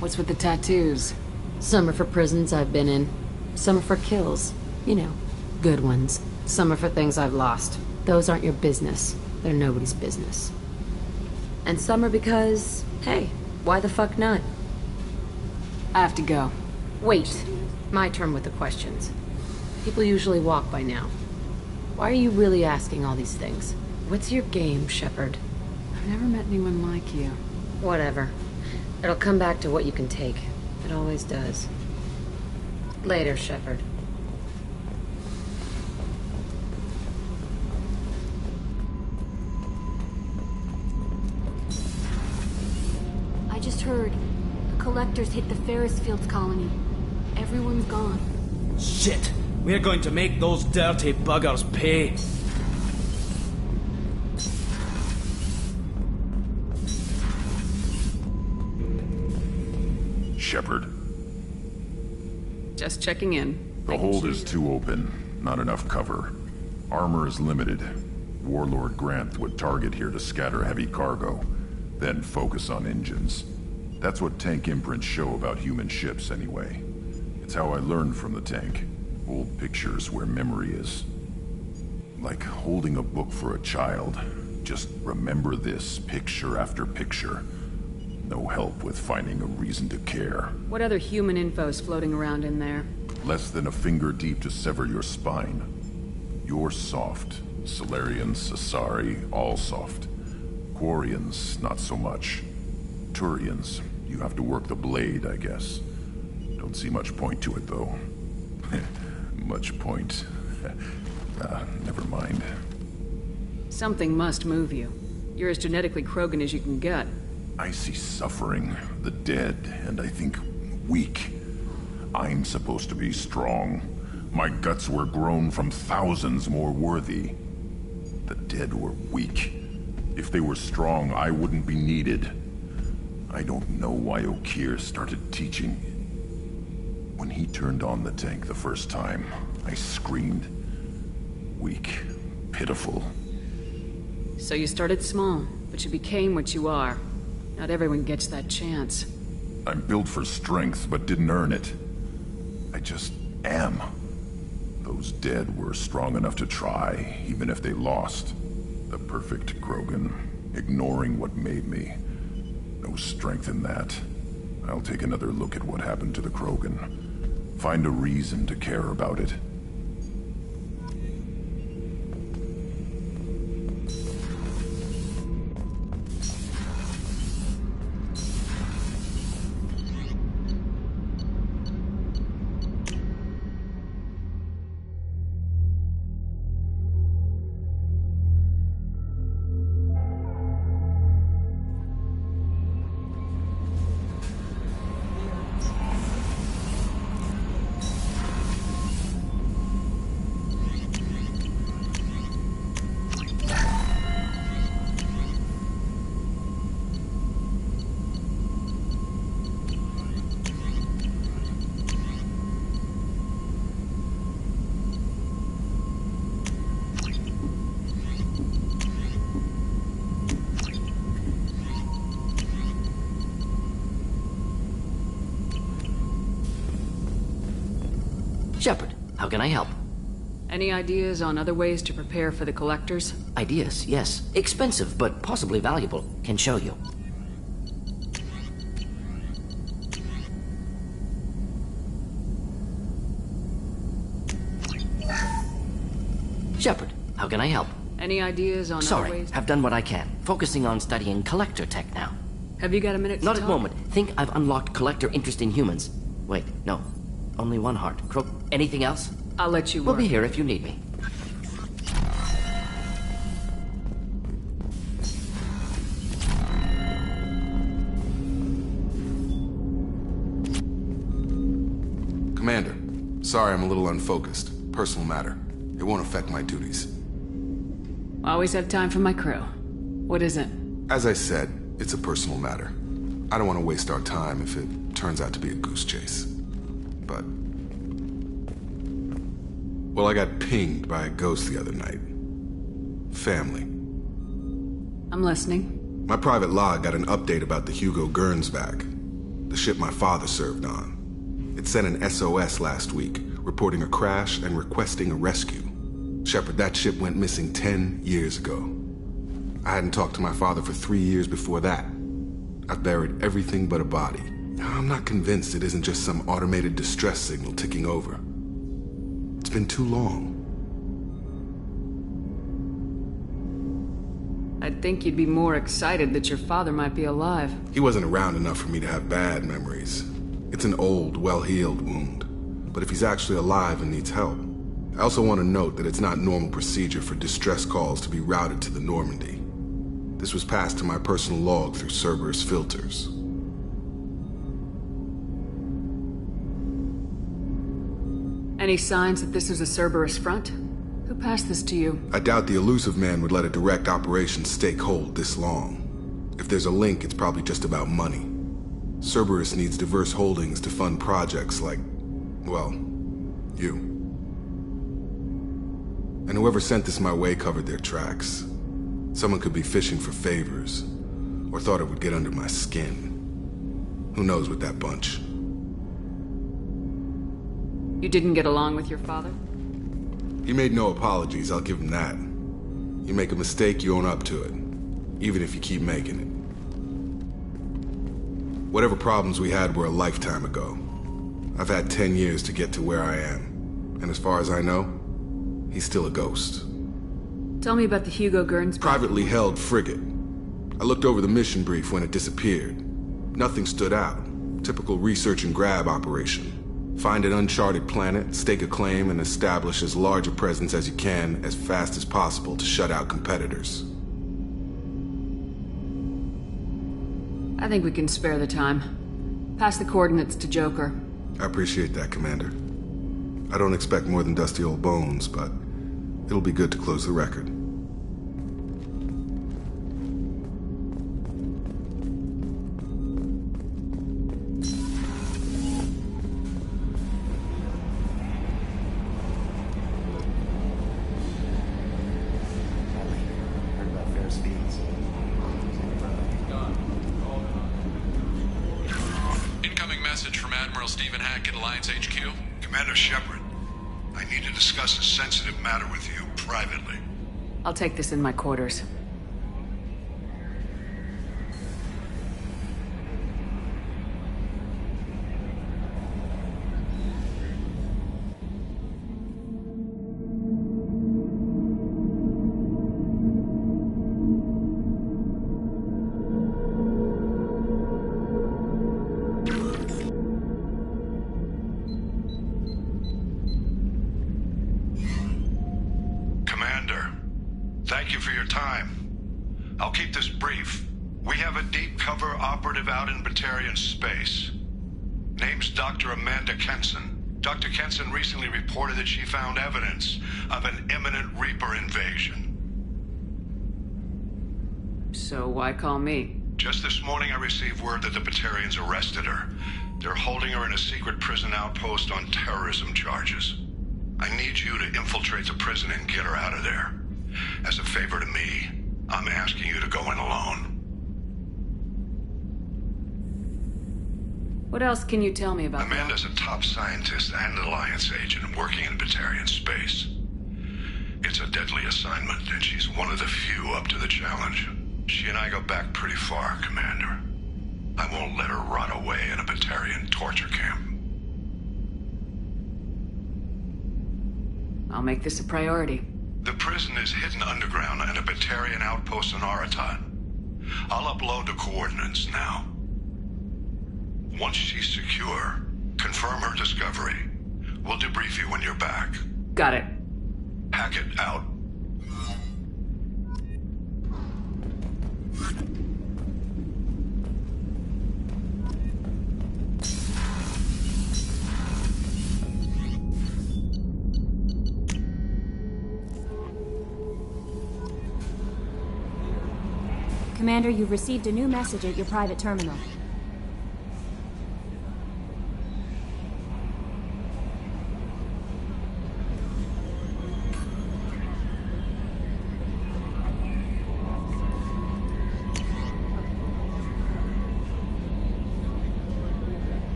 What's with the tattoos? Some are for prisons I've been in. Some are for kills. You know, good ones. Some are for things I've lost. Those aren't your business. They're nobody's business. And some are because, hey, why the fuck not? I have to go. Wait. My turn with the questions. People usually walk by now. Why are you really asking all these things? What's your game, Shepard? I've never met anyone like you. Whatever. It'll come back to what you can take. It always does. Later, Shepard. I just heard. The Collectors hit the Ferris Fields colony. Everyone's gone. Shit! We're going to make those dirty buggers pay. Shepard. Just checking in. The hold is too open. Not enough cover. Armor is limited. Warlord Granth would target here to scatter heavy cargo, then focus on engines. That's what tank imprints show about human ships, anyway. It's how I learned from the tank. Old pictures where memory is. Like holding a book for a child. Just remember this, picture after picture. No help with finding a reason to care. What other human info's floating around in there? Less than a finger deep to sever your spine. You're soft. Salarians, Asari, all soft. Quarians, not so much. Turians, you have to work the blade, I guess. Don't see much point to it, though. Much point. Never mind. Something must move you. You're as genetically Krogan as you can get. I see suffering, the dead, and I think weak. I'm supposed to be strong. My guts were grown from thousands more worthy. The dead were weak. If they were strong, I wouldn't be needed. I don't know why Okeer started teaching. When he turned on the tank the first time, I screamed. Weak, pitiful. So you started small, but you became what you are. Not everyone gets that chance. I'm built for strength, but didn't earn it. I just am. Those dead were strong enough to try, even if they lost. The perfect Krogan, ignoring what made me. No strength in that. I'll take another look at what happened to the Krogan. Find a reason to care about it. Shepard, how can I help? Any ideas on other ways to prepare for the Collectors? Ideas, yes. Expensive, but possibly valuable. Can show you. Shepard, how can I help? Any ideas on other ways? Sorry, I've done what I can. Focusing on studying Collector tech now. Have you got a minute to Not talk? at the moment. Think I've unlocked Collector interest in humans. Wait, no. Only one heart. Anything else? I'll let you We'll work. be here if you need me. Commander, sorry I'm a little unfocused. Personal matter. It won't affect my duties. Always have time for my crew. What is it? As I said, it's a personal matter. I don't want to waste our time if it turns out to be a goose chase. But... well, I got pinged by a ghost the other night. Family. I'm listening. My private log got an update about the Hugo Gernsback, the ship my father served on. It sent an SOS last week, reporting a crash and requesting a rescue. Shepard, that ship went missing 10 years ago. I hadn't talked to my father for 3 years before that. I've buried everything but a body. I'm not convinced it isn't just some automated distress signal ticking over. It's been too long. I'd think you'd be more excited that your father might be alive. He wasn't around enough for me to have bad memories. It's an old, well-healed wound. But if he's actually alive and needs help, I also want to note that it's not normal procedure for distress calls to be routed to the Normandy. This was passed to my personal log through Cerberus filters. Any signs that this is a Cerberus front? Who passed this to you? I doubt the Elusive Man would let a direct operation stake hold this long. If there's a link, it's probably just about money. Cerberus needs diverse holdings to fund projects like, well, you. And whoever sent this my way covered their tracks. Someone could be fishing for favors, or thought it would get under my skin. Who knows with that bunch? You didn't get along with your father? He made no apologies, I'll give him that. You make a mistake, you own up to it. Even if you keep making it. Whatever problems we had were a lifetime ago. I've had 10 years to get to where I am. And as far as I know, he's still a ghost. Tell me about the Hugo Gernsback. Privately held frigate. I looked over the mission brief when it disappeared. Nothing stood out. Typical research and grab operation. Find an uncharted planet, stake a claim, and establish as large a presence as you can as fast as possible to shut out competitors. I think we can spare the time. Pass the coordinates to Joker. I appreciate that, Commander. I don't expect more than dusty old bones, but it'll be good to close the record. Incoming message from Admiral Stephen Hackett, Alliance HQ. Commander Shepard, I need to discuss a sensitive matter with you privately. I'll take this in my quarters. Thank you for your time. I'll keep this brief. We have a deep cover operative out in Batarian space. Name's Dr. Amanda Kenson. Dr. Kenson recently reported that she found evidence of an imminent Reaper invasion. So why call me? Just this morning I received word that the Batarians arrested her. They're holding her in a secret prison outpost on terrorism charges. I need you to infiltrate the prison and get her out of there. As a favor to me, I'm asking you to go in alone. What else can you tell me about that? Amanda's a top scientist and Alliance agent working in Batarian space. It's a deadly assignment, and she's one of the few up to the challenge. She and I go back pretty far, Commander. I won't let her rot away in a Batarian torture camp. I'll make this a priority. The prison is hidden underground in a Batarian outpost in Aratat. I'll upload the coordinates now. Once she's secure, confirm her discovery. We'll debrief you when you're back. Got it. Hackett out. Commander, you've received a new message at your private terminal.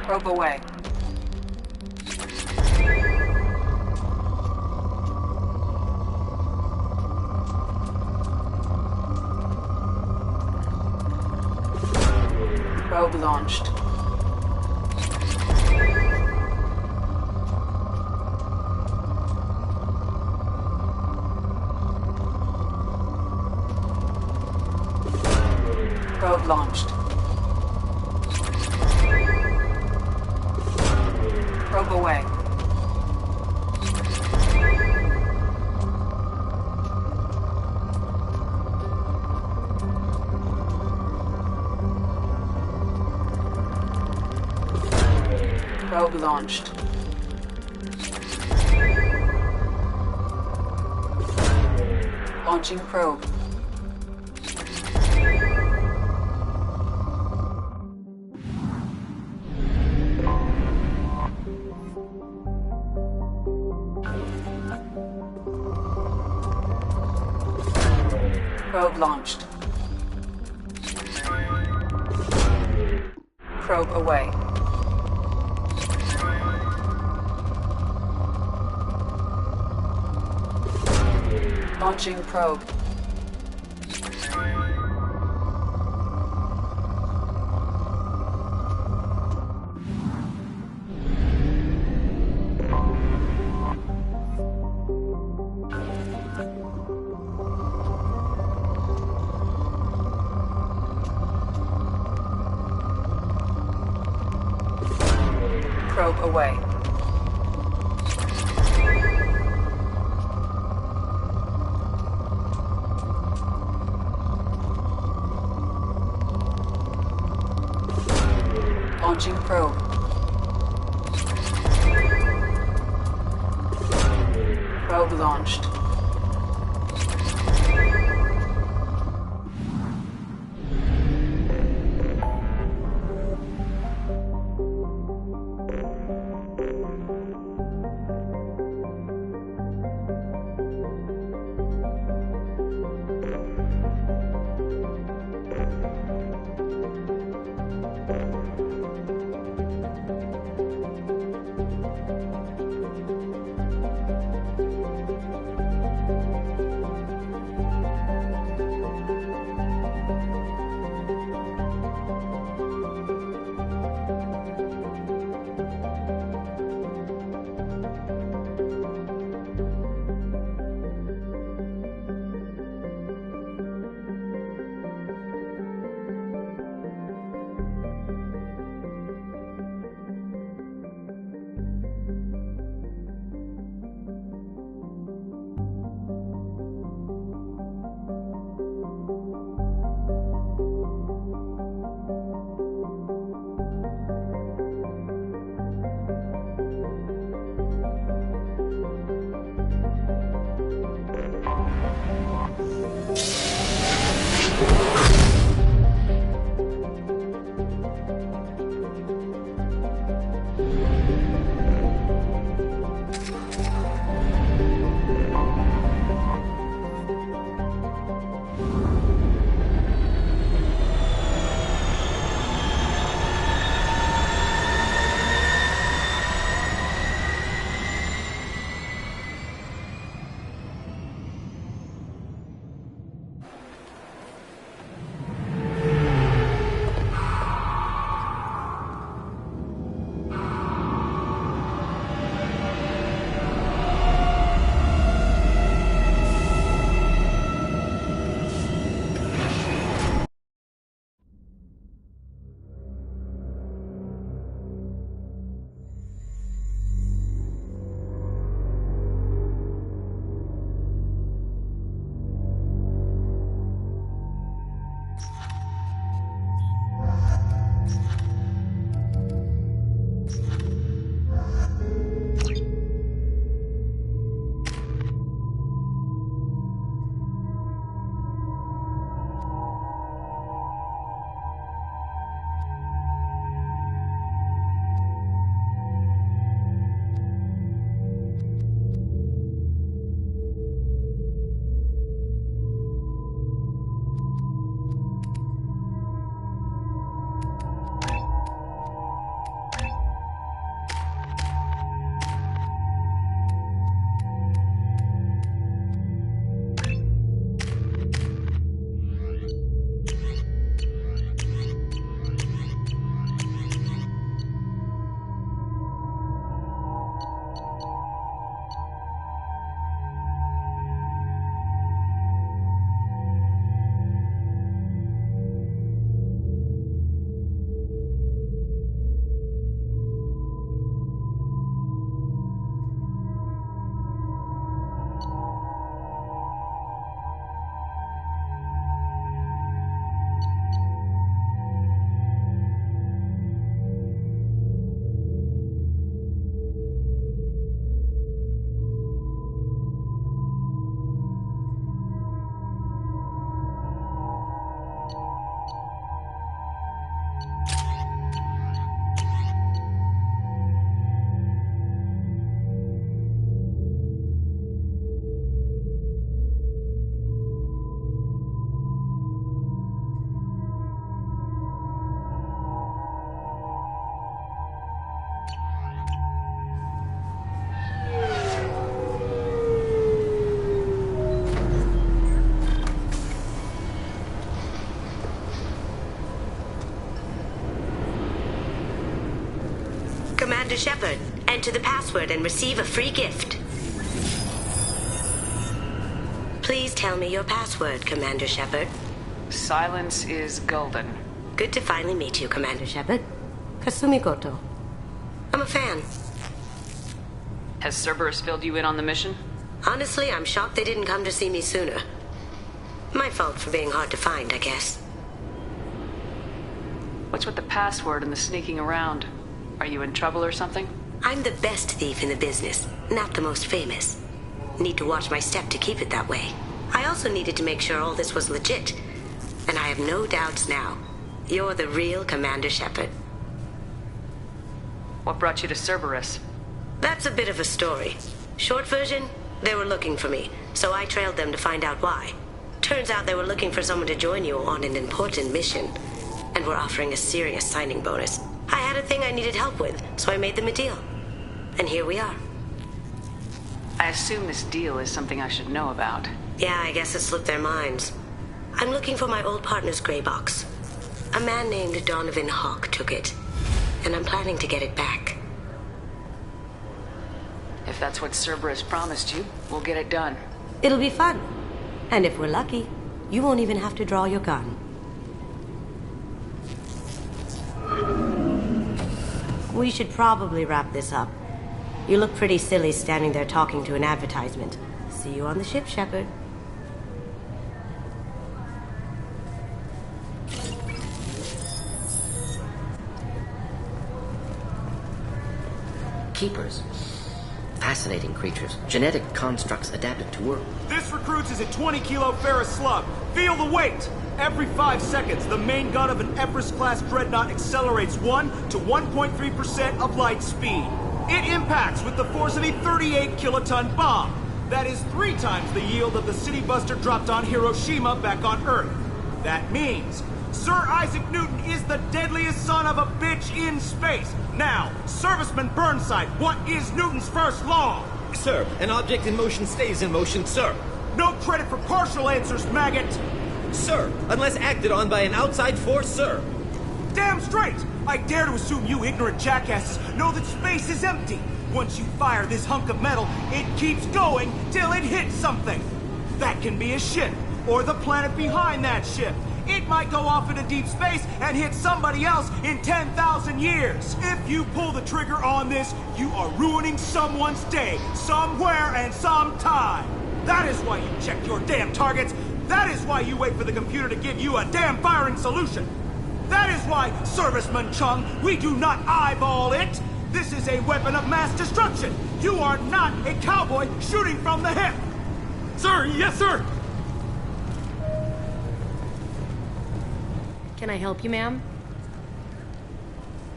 Probe away. Probe launched. Probe launched. Probe away. Probe launched. Launching probe. Probe launched. Probe away. Launching probe. Probe away. Launching probe. Probe launched. Commander Shepard. Enter the password and receive a free gift. Please tell me your password, Commander Shepard. Silence is golden. Good to finally meet you, Commander Shepard. Kasumi Goto. I'm a fan. Has Cerberus filled you in on the mission? Honestly, I'm shocked they didn't come to see me sooner. My fault for being hard to find, I guess. What's with the password and the sneaking around? Are you in trouble or something? I'm the best thief in the business, not the most famous. Need to watch my step to keep it that way. I also needed to make sure all this was legit. And I have no doubts now. You're the real Commander Shepard. What brought you to Cerberus? That's a bit of a story. Short version, they were looking for me, so I trailed them to find out why. Turns out they were looking for someone to join you on an important mission, and were offering a serious signing bonus. I had a thing I needed help with, so I made them a deal. And here we are. I assume this deal is something I should know about. Yeah, I guess it slipped their minds. I'm looking for my old partner's gray box. A man named Donovan Hawk took it, and I'm planning to get it back. If that's what Cerberus promised you, we'll get it done. It'll be fun. And if we're lucky, you won't even have to draw your gun. We should probably wrap this up. You look pretty silly standing there talking to an advertisement. See you on the ship, Shepard. Keepers. Fascinating creatures. Genetic constructs adapted to work. This recruits is a 20-kilo Ferris slug. Feel the weight! Every 5 seconds, the main gun of an Everest-class dreadnought accelerates 1 to 1.3% of light speed. It impacts with the force of a 38-kiloton bomb. That is 3 times the yield of the City Buster dropped on Hiroshima back on Earth. That means Sir Isaac Newton is the deadliest son of a bitch in space. Now, Serviceman Burnside, what is Newton's first law? Sir, an object in motion stays in motion, sir. No credit for partial answers, maggot! Sir, unless acted on by an outside force, sir. Damn straight! I dare to assume you ignorant jackasses know that space is empty. Once you fire this hunk of metal, it keeps going till it hits something. That can be a ship, or the planet behind that ship. It might go off into deep space and hit somebody else in 10,000 years. If you pull the trigger on this, you are ruining someone's day, somewhere and sometime. That is why you check your damn targets. That is why you wait for the computer to give you a damn firing solution. That is why, Serviceman Chung, we do not eyeball it. This is a weapon of mass destruction. You are not a cowboy shooting from the hip. Sir, yes, sir. Can I help you, ma'am?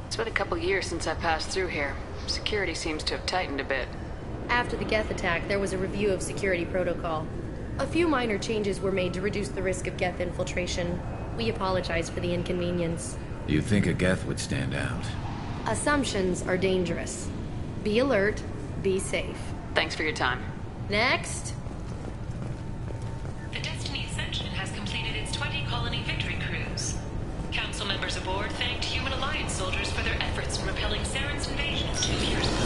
It's been a couple years since I passed through here. Security seems to have tightened a bit. After the Geth attack, there was a review of security protocol. A few minor changes were made to reduce the risk of Geth infiltration. We apologize for the inconvenience. You think a Geth would stand out? Assumptions are dangerous. Be alert, be safe. Thanks for your time. Next! The Destiny Ascension has completed its 20-colony victory cruise. Council members aboard thanked Human Alliance soldiers for their efforts in repelling Saren's invasion 2 years ago.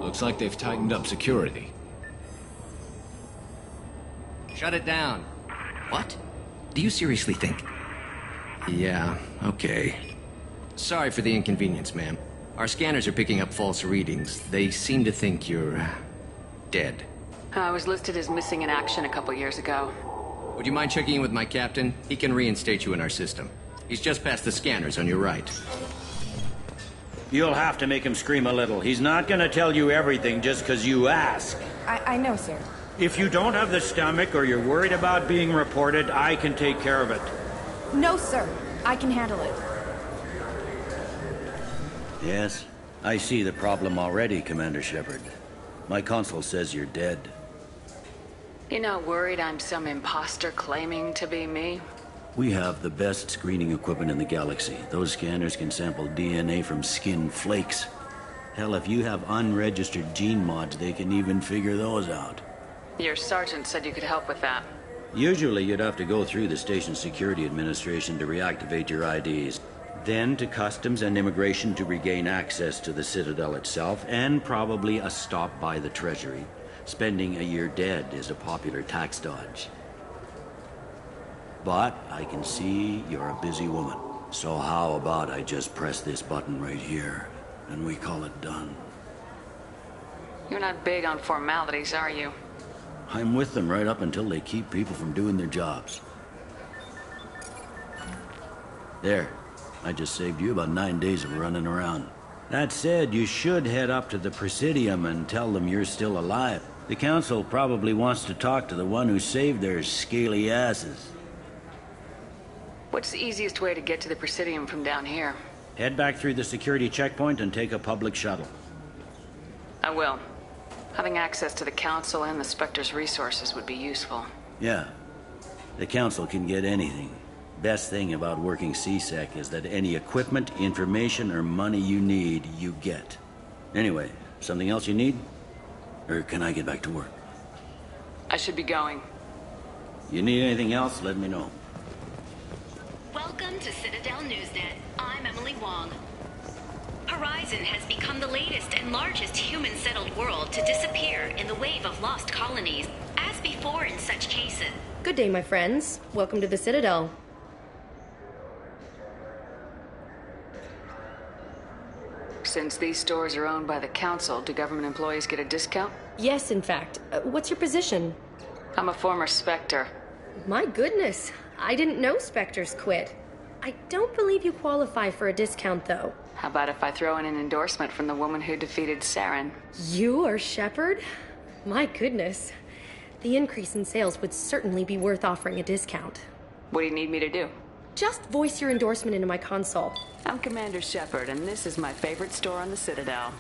Looks like they've tightened up security. Shut it down. What? Do you seriously think? Yeah, okay. Sorry for the inconvenience, ma'am. Our scanners are picking up false readings. They seem to think you're dead. I was listed as missing in action a couple years ago. Would you mind checking in with my captain? He can reinstate you in our system. He's just past the scanners on your right. You'll have to make him scream a little. He's not gonna tell you everything just because you ask. I know, sir. If you don't have the stomach or you're worried about being reported, I can take care of it. No, sir. I can handle it. Yes, I see the problem already, Commander Shepard. My console says you're dead. You're not worried I'm some imposter claiming to be me? We have the best screening equipment in the galaxy. Those scanners can sample DNA from skin flakes. Hell, if you have unregistered gene mods, they can even figure those out. Your sergeant said you could help with that. Usually you'd have to go through the station security administration to reactivate your IDs. Then to Customs and Immigration to regain access to the Citadel itself, and probably a stop by the Treasury. Spending a year dead is a popular tax dodge. But I can see you're a busy woman. So how about I just press this button right here, and we call it done? You're not big on formalities, are you? I'm with them right up until they keep people from doing their jobs. There. I just saved you about 9 days of running around. That said, you should head up to the Presidium and tell them you're still alive. The Council probably wants to talk to the one who saved their scaly asses. What's the easiest way to get to the Presidium from down here? Head back through the security checkpoint and take a public shuttle. I will. Having access to the Council and the Spectre's resources would be useful. Yeah. The Council can get anything. Best thing about working C-Sec is that any equipment, information, or money you need, you get. Anyway, something else you need? Or can I get back to work? I should be going. You need anything else, let me know. Welcome to Citadel Newsnet. I'm Emily Wong. Horizon has become the latest and largest human-settled world to disappear in the wave of lost colonies, as before in such cases. Good day, my friends. Welcome to the Citadel. Since these stores are owned by the Council, do government employees get a discount? Yes, in fact. What's your position? I'm a former Spectre. My goodness. I didn't know Spectres quit. I don't believe you qualify for a discount, though. How about if I throw in an endorsement from the woman who defeated Saren? You are Shepard? My goodness. The increase in sales would certainly be worth offering a discount. What do you need me to do? Just voice your endorsement into my console. I'm Commander Shepard, and this is my favorite store on the Citadel.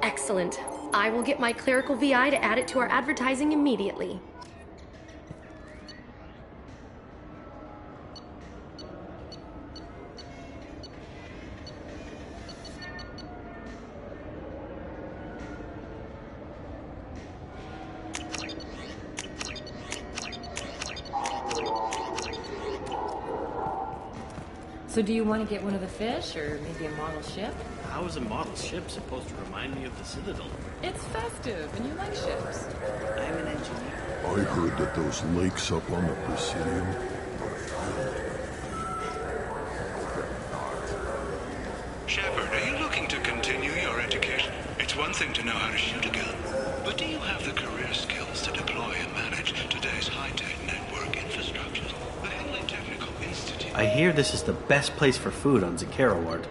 Excellent. I will get my clerical VI to add it to our advertising immediately. So do you want to get one of the fish, or maybe a model ship? How is a model ship supposed to remind me of the Citadel? It's festive, and you like ships. I'm an engineer. I heard that those lakes up on the Presidium... Shepard, are you looking to continue your education? It's one thing to know how to shoot a gun, but do you have the career skills to deploy and manage today's high-tech network infrastructures? The Henley Technical Institute... I hear this is the best place for food on Zakera Ward.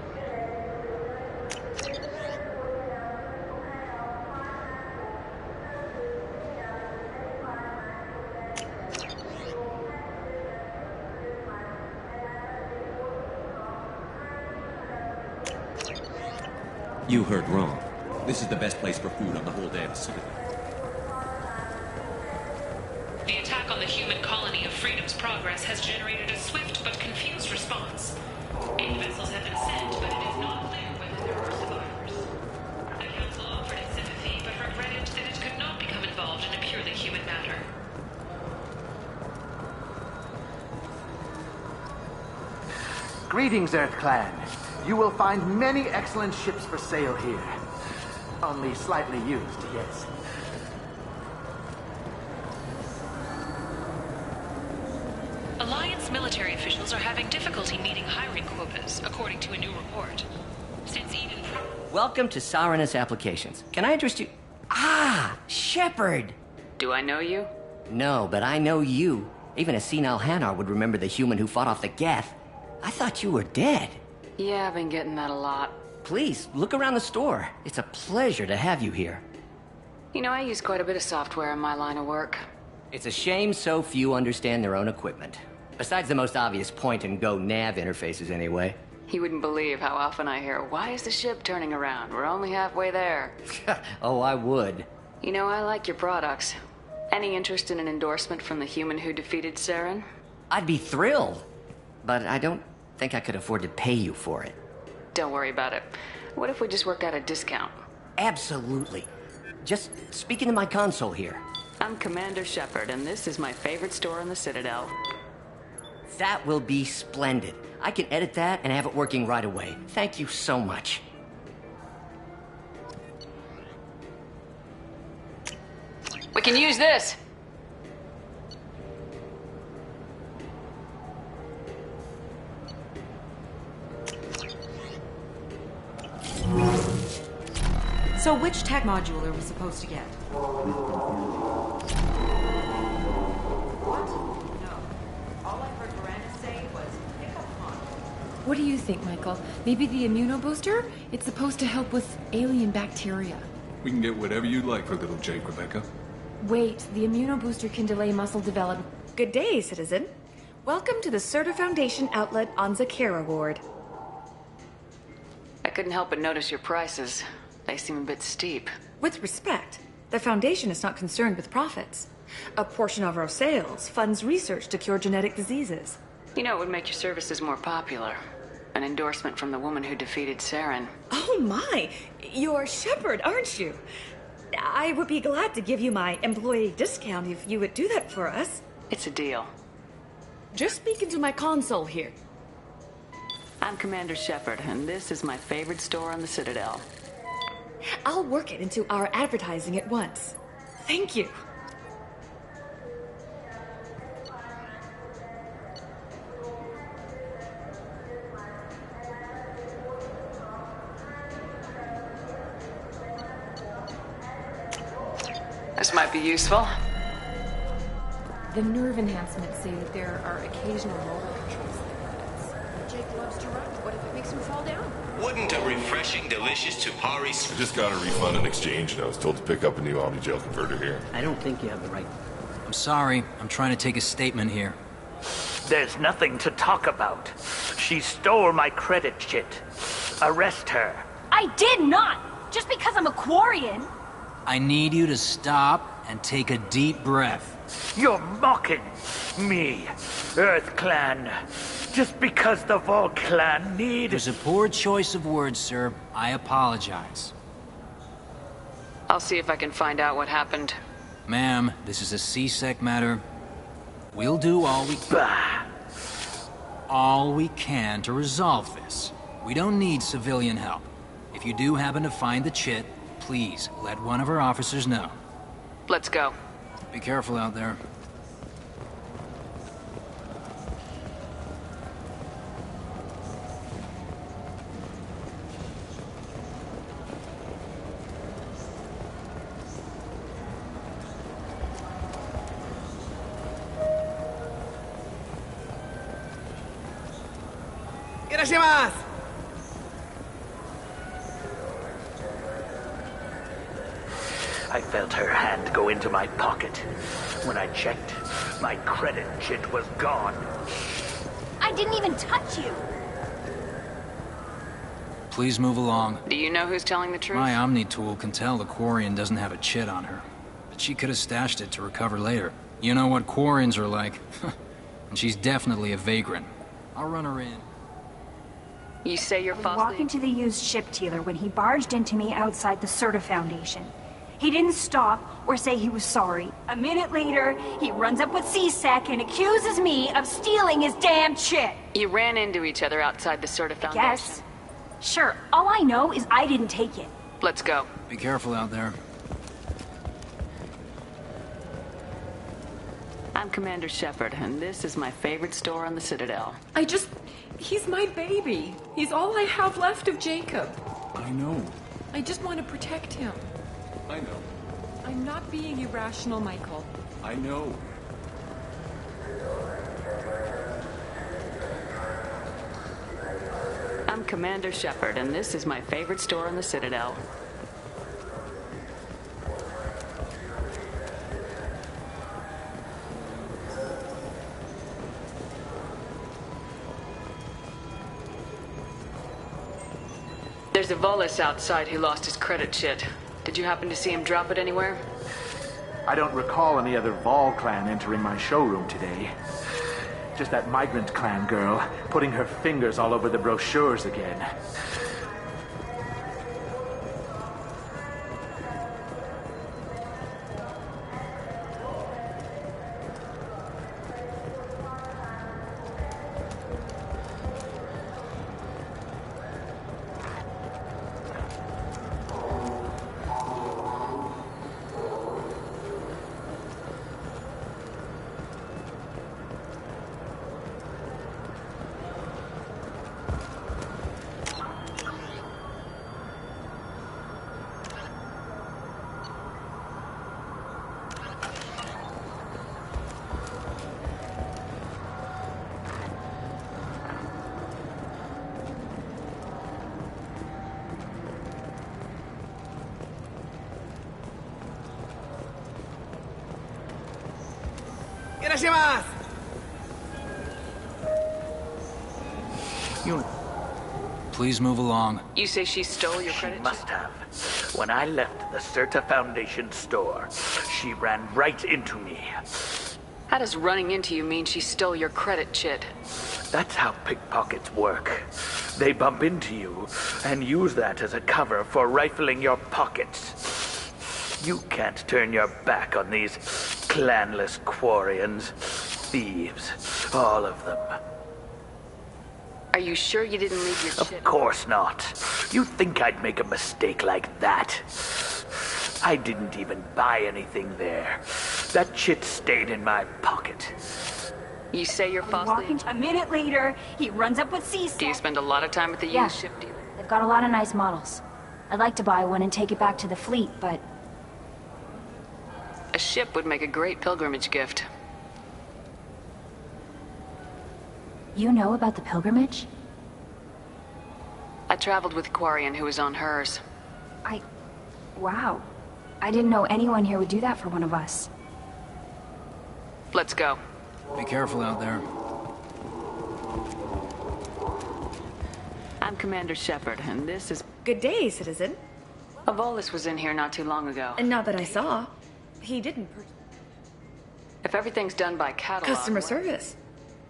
You heard wrong. This is the best place for food on the whole damn Citadel. The attack on the human colony of Freedom's Progress has generated a swift but confused response. 8 vessels have been sent, but it is not clear whether there are survivors. The Council offered its sympathy, but regretted that it could not become involved in a purely human matter. Greetings, Earth Clan. You will find many excellent ships for sale here. Only slightly used, yes. Alliance military officials are having difficulty meeting hiring quotas, according to a new report. Since Eden... Welcome to Sarenus Applications. Can I interest you... Ah! Shepard! Do I know you? No, but I know you. Even a senile Hanar would remember the human who fought off the Geth. I thought you were dead. Yeah, I've been getting that a lot. Please, look around the store. It's a pleasure to have you here. You know, I use quite a bit of software in my line of work. It's a shame so few understand their own equipment. Besides the most obvious point-and-go nav interfaces, anyway. You wouldn't believe how often I hear, "Why is the ship turning around? We're only halfway there." Oh, I would. You know, I like your products. Any interest in an endorsement from the human who defeated Saren? I'd be thrilled. But I don't think I could afford to pay you for it. Don't worry about it. What if we just worked out a discount? Absolutely. Just speak into my console here. I'm Commander Shepard, and this is my favorite store in the Citadel. That will be splendid. I can edit that and have it working right away. Thank you so much. We can use this! So which tech module are we supposed to get? What? No. All I heard Miranda say was pick up on. What do you think, Michael? Maybe the immunobooster? It's supposed to help with alien bacteria. We can get whatever you'd like for little Jake, Rebecca. Wait, the immunobooster can delay muscle development. Good day, citizen. Welcome to the Serta Foundation outlet on Zakera Ward. I couldn't help but notice your prices. They seem a bit steep. With respect, the Foundation is not concerned with profits. A portion of our sales funds research to cure genetic diseases. You know, it would make your services more popular. An endorsement from the woman who defeated Saren. Oh my! You're Shepard, aren't you? I would be glad to give you my employee discount if you would do that for us. It's a deal. Just speak into my console here. I'm Commander Shepard, and this is my favorite store on the Citadel. I'll work it into our advertising at once. Thank you. This might be useful. The nerve enhancements say that there are occasional motor controls that Jake loves to run. What if it makes him fall down? Wouldn't a refreshing, delicious Tupari... I just got a refund and exchange, and I was told to pick up a new Omni-Gel converter here. I don't think you have the right... I'm sorry. I'm trying to take a statement here. There's nothing to talk about. She stole my credit chit. Arrest her. I did not! Just because I'm a Quarian! I need you to stop and take a deep breath. You're mocking me, Earth Clan. Just because the Vol Clan need... It was a poor choice of words, sir. I apologize. I'll see if I can find out what happened. Ma'am, this is a C-Sec matter. We'll do all we can. All we can to resolve this. We don't need civilian help. If you do happen to find the chit, please let one of our officers know. Let's go. Be careful out there. Irashimasu! I felt her hand go into my pocket. When I checked, my credit chit was gone. I didn't even touch you! Please move along. Do you know who's telling the truth? My Omni tool can tell the Quarian doesn't have a chit on her. But she could have stashed it to recover later. You know what Quarians are like. And she's definitely a vagrant. I'll run her in. You say you're falsely... Walking to the used ship dealer when he barged into me outside the Serta Foundation. He didn't stop or say he was sorry. A minute later, he runs up with C-Sec and accuses me of stealing his damn chit. You ran into each other outside the Serta Foundation. Yes. Sure, all I know is I didn't take it. Let's go. Be careful out there. I'm Commander Shepard, and this is my favorite store on the Citadel. He's my baby. He's all I have left of Jacob. I know. I just want to protect him. I know. I'm not being irrational, Michael. I know. I'm Commander Shepard, and this is my favorite store on the Citadel. There's a Volus outside who lost his credit chit. Did you happen to see him drop it anywhere? I don't recall any other Vol Clan entering my showroom today. Just that Migrant Clan girl putting her fingers all over the brochures again. Please move along. You say she stole your credit? She must have. When I left the Certa Foundation store, she ran right into me. How does running into you mean she stole your credit chit? That's how pickpockets work. They bump into you and use that as a cover for rifling your pockets. You can't turn your back on these clanless Quarians. Thieves. All of them. Are you sure you didn't leave your chit? Of course not. You think I'd make a mistake like that? I didn't even buy anything there. That chit stayed in my pocket. You say you're falsely... A minute later, he runs up with C-Sec. Do you spend a lot of time at the used ship dealer? They've got a lot of nice models. I'd like to buy one and take it back to the fleet, but... A ship would make a great pilgrimage gift. You know about the pilgrimage? I traveled with Quarian who was on hers. Wow. I didn't know anyone here would do that for one of us. Let's go. Be careful out there. I'm Commander Shepard, and this is... Good day, citizen. Avolis was in here not too long ago. And not that I saw. He didn't... If everything's done by catalog... Customer service.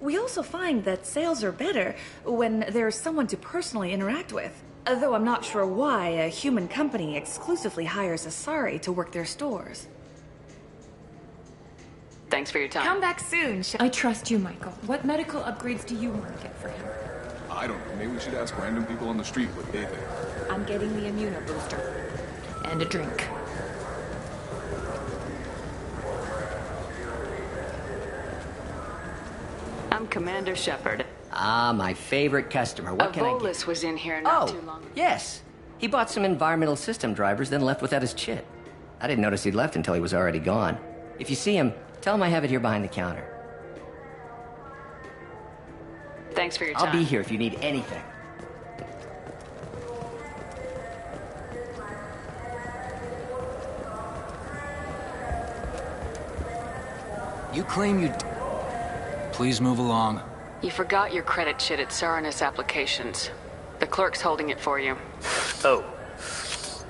We also find that sales are better when there's someone to personally interact with. Though I'm not sure why a human company exclusively hires Asari to work their stores. Thanks for your time. Come back soon. I trust you, Michael. What medical upgrades do you want to get for him? I don't know. Maybe we should ask random people on the street what they think. I'm getting the immuno booster. And a drink. I'm Commander Shepard. Ah, my favorite customer. What can I get? Avolis was in here not too long ago. Yes. He bought some environmental system drivers, then left without his chit. I didn't notice he'd left until he was already gone. If you see him, tell him I have it here behind the counter. Thanks for your time. I'll be here if you need anything. You claim you... Please move along. You forgot your credit chit at Saranus Applications. The clerk's holding it for you. Oh.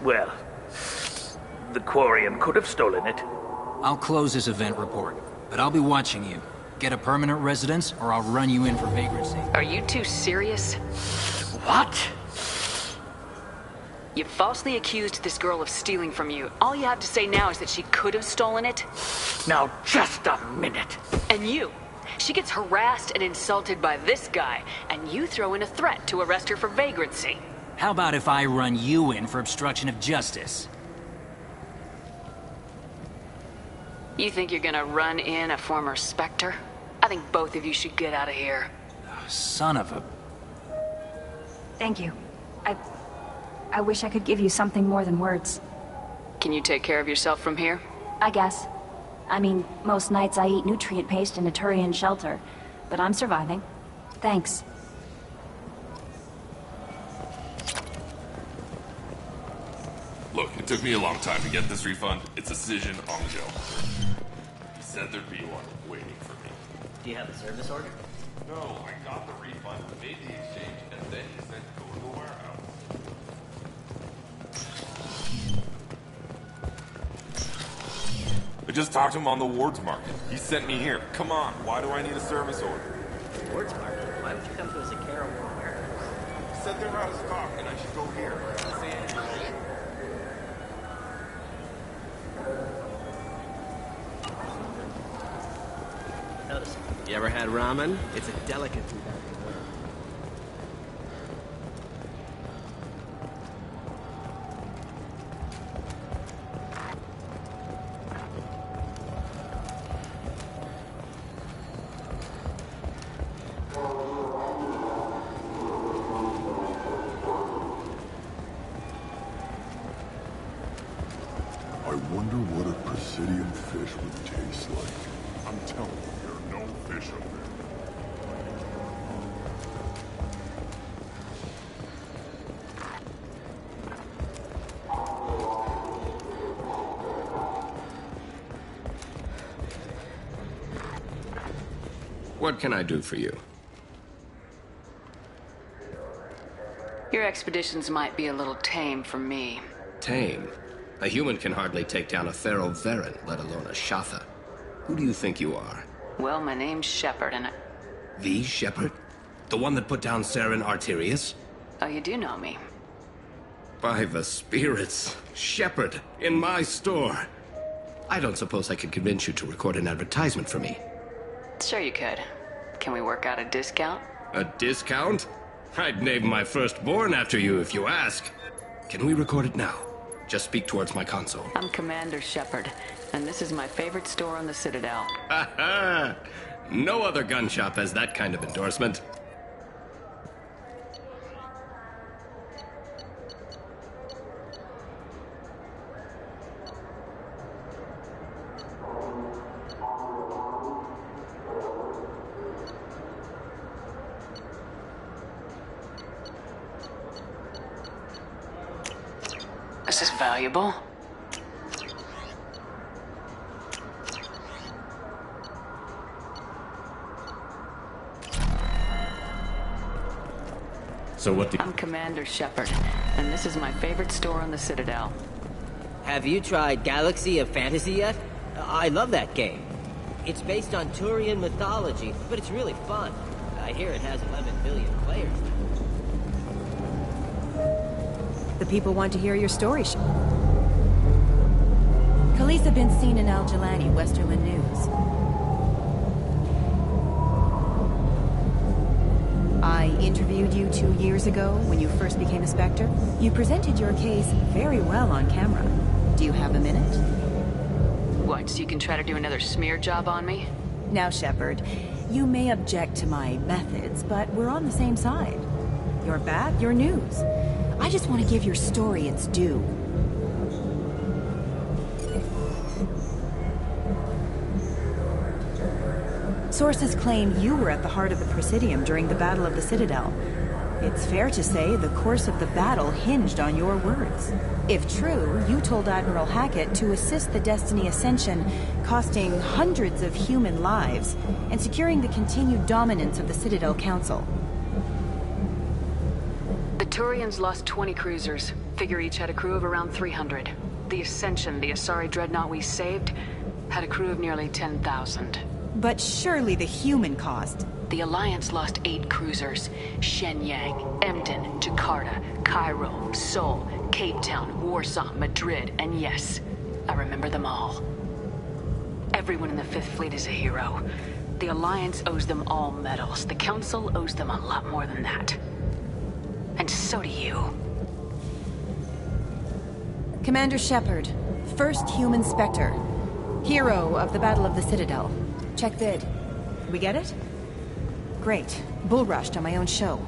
Well. The Quarian could have stolen it. I'll close this event report, but I'll be watching you. Get a permanent residence, or I'll run you in for vagrancy. Are you two serious? What? You falsely accused this girl of stealing from you. All you have to say now is that she could have stolen it? Now, just a minute. And you? She gets harassed and insulted by this guy, and you throw in a threat to arrest her for vagrancy. How about if I run you in for obstruction of justice? You think you're gonna run in a former Spectre? I think both of you should get out of here. Son of a... Thank you. I wish I could give you something more than words. Can you take care of yourself from here? I guess. I mean, most nights I eat nutrient paste in a Turian shelter, but I'm surviving. Thanks. Look, it took me a long time to get this refund. It's a Cision Angel. He said there'd be one waiting for me. Do you have a service order? No, I got the refund, made the exchange, and then he said go to the warehouse. I just talked to him on the Wards Market. He sent me here. Come on, why do I need a service order? Wards Market? Why would you come to a Zakara warehouse? He said they're out of stock and I should go here. Say anything. Notice. You ever had ramen? It's a delicacy. I wonder what a Presidium fish would taste like. I'm telling you, there are no fish up there. What can I do for you? Your expeditions might be a little tame for me. Tame? A human can hardly take down a Pharaoh Varen, let alone a Shatha. Who do you think you are? Well, my name's Shepard, and The Shepard? The one that put down Saren Arterius? Oh, you do know me. By the spirits. Shepard, in my store. I don't suppose I could convince you to record an advertisement for me. Sure you could. Can we work out a discount? A discount? I'd name my firstborn after you if you ask. Can we record it now? Just speak towards my console. I'm Commander Shepard, and this is my favorite store on the Citadel. Ha ha! No other gun shop has that kind of endorsement. This is valuable. So what do I'm Commander Shepard, and this is my favorite store on the Citadel. Have you tried Galaxy of Fantasy yet? I love that game. It's based on Turian mythology, but it's really fun. I hear it has 11 billion players. The people want to hear your story. Khaleesa been seen in Al Jalani, Westerland News. I interviewed you 2 years ago when you first became a Spectre. You presented your case very well on camera. Do you have a minute? What, so you can try to do another smear job on me? Now, Shepard, you may object to my methods, but we're on the same side. You're bad, you're news. I just want to give your story its due. Sources claim you were at the heart of the Presidium during the Battle of the Citadel. It's fair to say the course of the battle hinged on your words. If true, you told Admiral Hackett to assist the Destiny Ascension, costing hundreds of human lives, and securing the continued dominance of the Citadel Council. The Turians lost 20 cruisers. Figure each had a crew of around 300. The Ascension, the Asari dreadnought we saved, had a crew of nearly 10,000. But surely the human cost. The Alliance lost 8 cruisers. Shenyang, Emden, Jakarta, Cairo, Seoul, Cape Town, Warsaw, Madrid, and yes, I remember them all. Everyone in the Fifth Fleet is a hero. The Alliance owes them all medals. The Council owes them a lot more than that. And so do you. Commander Shepard, first human Spectre. Hero of the Battle of the Citadel. Check vid. We get it? Great. Bull rushed on my own show.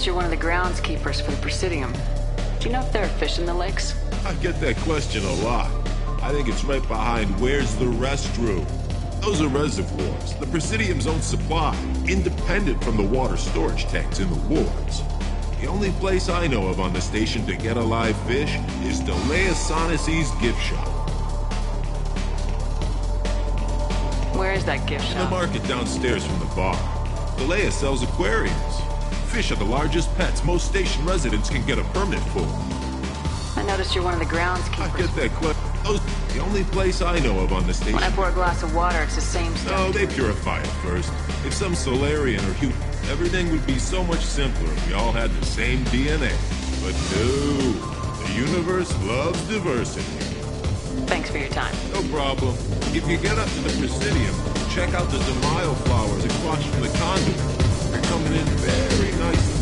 You're one of the groundskeepers for the Presidium. Do you know if there are fish in the lakes? I get that question a lot. I think it's right behind where's the restroom. Those are reservoirs, the Presidium's own supply, independent from the water storage tanks in the wards. The only place I know of on the station to get a live fish is Delea Sonasy's gift shop. Where is that gift shop? In the market downstairs from the bar. Delea sells aquariums. Fish are the largest pets most station residents can get a permit for. I noticed you're one of the groundskeepers. I get that question. The only place I know of on the station. When I pour a glass of water, it's the same stuff. No, they purify it first. If some Solarian or human, everything would be so much simpler if we all had the same DNA. But no, the universe loves diversity. Thanks for your time. No problem. If you get up to the Presidium, check out the Demaio flowers across from the conduit. They're coming in very nicely.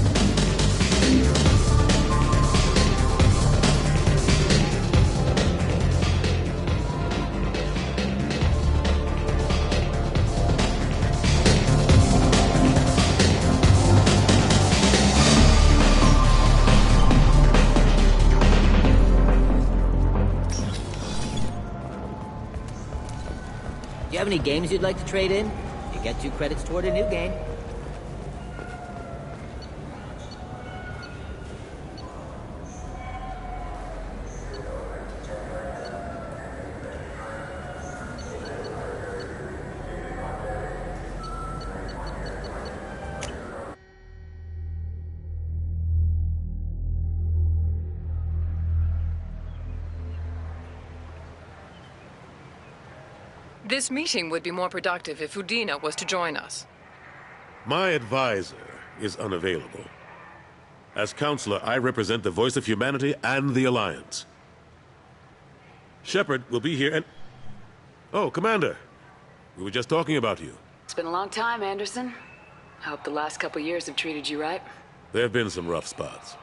have any games you'd like to trade in? You get 2 credits toward a new game. This meeting would be more productive if Udina was to join us. My advisor is unavailable. As counselor, I represent the voice of humanity and the Alliance. Shepard will be here and... Oh, Commander. We were just talking about you. It's been a long time, Anderson. I hope the last couple years have treated you right. There have been some rough spots.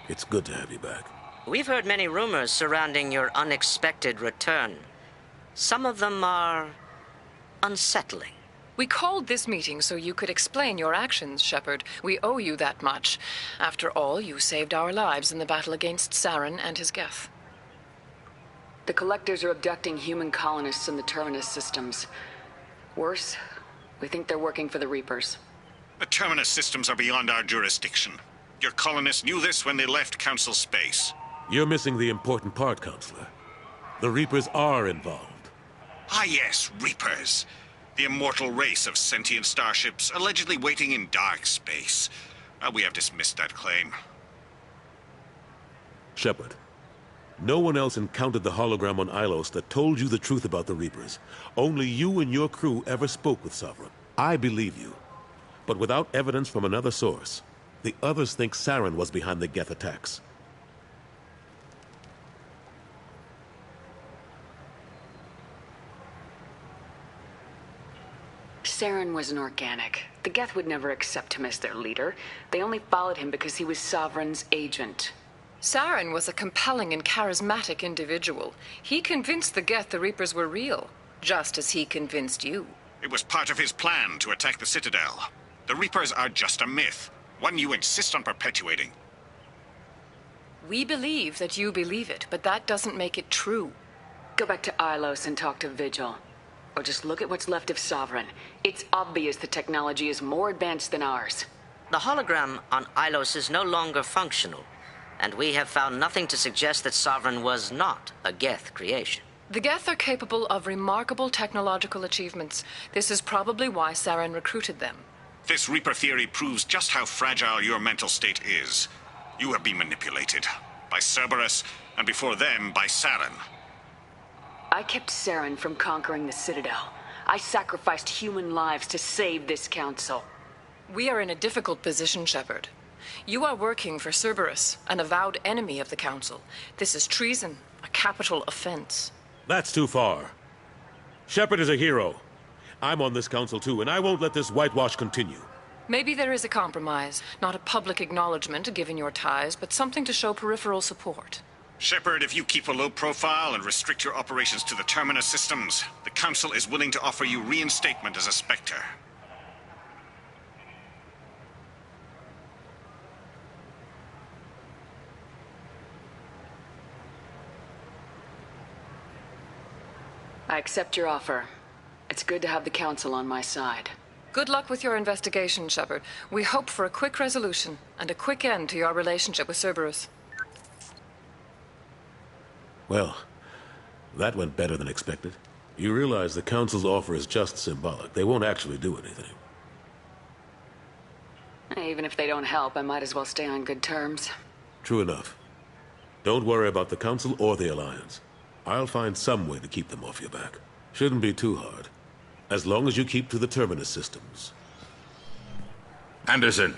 It's good to have you back. We've heard many rumors surrounding your unexpected return. Some of them are unsettling. We called this meeting so you could explain your actions, Shepard. We owe you that much. After all, you saved our lives in the battle against Saren and his Geth. The Collectors are abducting human colonists in the Terminus systems. Worse, we think they're working for the Reapers. The Terminus systems are beyond our jurisdiction. Your colonists knew this when they left Council space. You're missing the important part, Counselor. The Reapers are involved. Ah yes, Reapers. The immortal race of sentient starships allegedly waiting in dark space. We have dismissed that claim. Shepard, no one else encountered the hologram on Ilos that told you the truth about the Reapers. Only you and your crew ever spoke with Sovereign. I believe you. But without evidence from another source, the others think Saren was behind the Geth attacks. Saren was an organic. The Geth would never accept him as their leader. They only followed him because he was Sovereign's agent. Saren was a compelling and charismatic individual. He convinced the Geth the Reapers were real, just as he convinced you. It was part of his plan to attack the Citadel. The Reapers are just a myth, one you insist on perpetuating. We believe that you believe it, but that doesn't make it true. Go back to Ilos and talk to Vigil. Or just look at what's left of Sovereign. It's obvious the technology is more advanced than ours. The hologram on Ilos is no longer functional, and we have found nothing to suggest that Sovereign was not a Geth creation. The Geth are capable of remarkable technological achievements. This is probably why Saren recruited them. This Reaper theory proves just how fragile your mental state is. You have been manipulated. By Cerberus, and before them, by Saren. I kept Saren from conquering the Citadel. I sacrificed human lives to save this council. We are in a difficult position, Shepard. You are working for Cerberus, an avowed enemy of the Council. This is treason, a capital offense. That's too far. Shepard is a hero. I'm on this council too, and I won't let this whitewash continue. Maybe there is a compromise. Not a public acknowledgement given your ties, but something to show peripheral support. Shepard, if you keep a low profile and restrict your operations to the Terminus systems, the Council is willing to offer you reinstatement as a Spectre. I accept your offer. It's good to have the Council on my side. Good luck with your investigation, Shepard. We hope for a quick resolution and a quick end to your relationship with Cerberus. Well, that went better than expected. You realize the Council's offer is just symbolic. They won't actually do anything. Even if they don't help, I might as well stay on good terms. True enough. Don't worry about the Council or the Alliance. I'll find some way to keep them off your back. Shouldn't be too hard. As long as you keep to the Terminus systems. Anderson,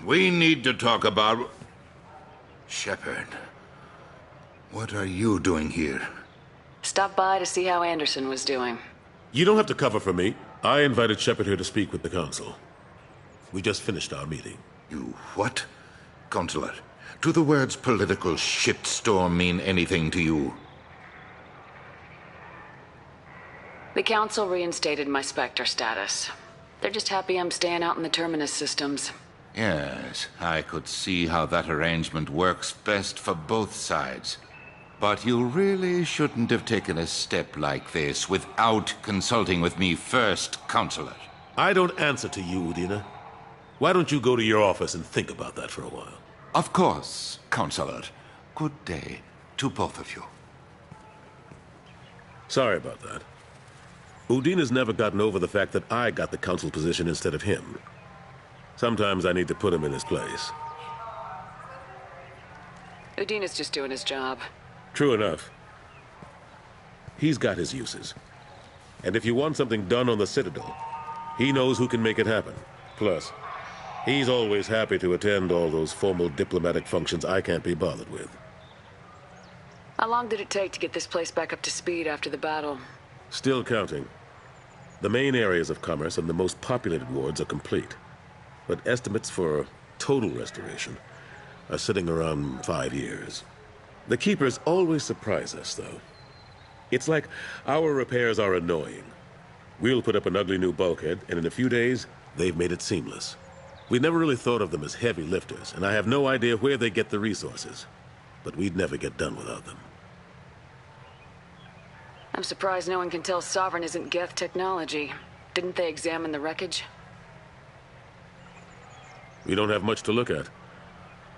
we need to talk about... Shepard. What are you doing here? Stop by to see how Anderson was doing. You don't have to cover for me. I invited Shepard here to speak with the Council. We just finished our meeting. You what? Counselor, do the words political shitstorm mean anything to you? The Council reinstated my Spectre status. They're just happy I'm staying out in the Terminus systems. Yes, I could see how that arrangement works best for both sides. But you really shouldn't have taken a step like this without consulting with me first, Counselor. I don't answer to you, Udina. Why don't you go to your office and think about that for a while? Of course, Counselor. Good day to both of you. Sorry about that. Udina's never gotten over the fact that I got the council position instead of him. Sometimes I need to put him in his place. Udina's just doing his job. True enough. He's got his uses. And if you want something done on the Citadel, he knows who can make it happen. Plus, he's always happy to attend all those formal diplomatic functions I can't be bothered with. How long did it take to get this place back up to speed after the battle? Still counting. The main areas of commerce and the most populated wards are complete. But estimates for total restoration are sitting around 5 years. The Keepers always surprise us, though. It's like our repairs are annoying. We'll put up an ugly new bulkhead, and in a few days, they've made it seamless. We never really thought of them as heavy lifters, and I have no idea where they get the resources. But we'd never get done without them. I'm surprised no one can tell Sovereign isn't Geth technology. Didn't they examine the wreckage? We don't have much to look at.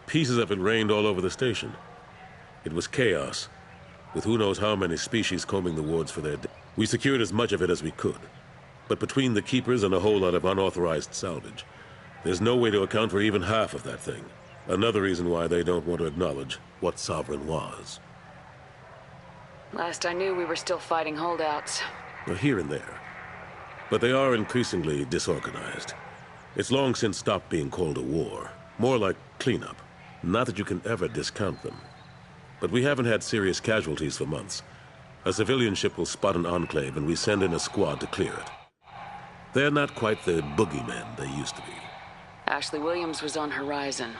Pieces of it rained all over the station. It was chaos, with who knows how many species combing the wards for their dead. We secured as much of it as we could. But between the Keepers and a whole lot of unauthorized salvage, there's no way to account for even half of that thing. Another reason why they don't want to acknowledge what Sovereign was. Last I knew, we were still fighting holdouts. Well, here and there. But they are increasingly disorganized. It's long since stopped being called a war. More like cleanup. Not that you can ever discount them. But we haven't had serious casualties for months. A civilian ship will spot an enclave and we send in a squad to clear it. They're not quite the boogeymen they used to be. Ashley Williams was on Horizon.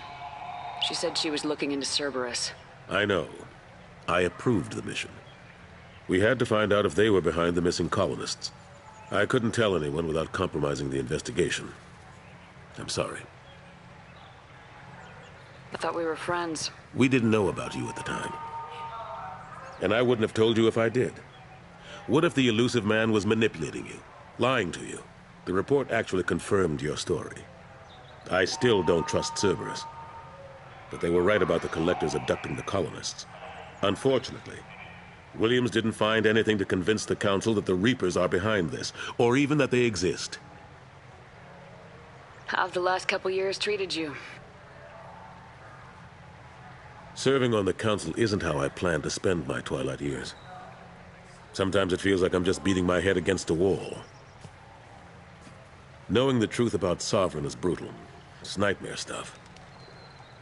She said she was looking into Cerberus. I know. I approved the mission. We had to find out if they were behind the missing colonists. I couldn't tell anyone without compromising the investigation. I'm sorry. I thought we were friends. We didn't know about you at the time. And I wouldn't have told you if I did. What if the elusive man was manipulating you, lying to you? The report actually confirmed your story. I still don't trust Cerberus. But they were right about the Collectors abducting the colonists. Unfortunately, Williams didn't find anything to convince the Council that the Reapers are behind this, or even that they exist. How have the last couple years treated you? Serving on the Council isn't how I plan to spend my twilight years. Sometimes it feels like I'm just beating my head against a wall. Knowing the truth about Sovereign is brutal. It's nightmare stuff.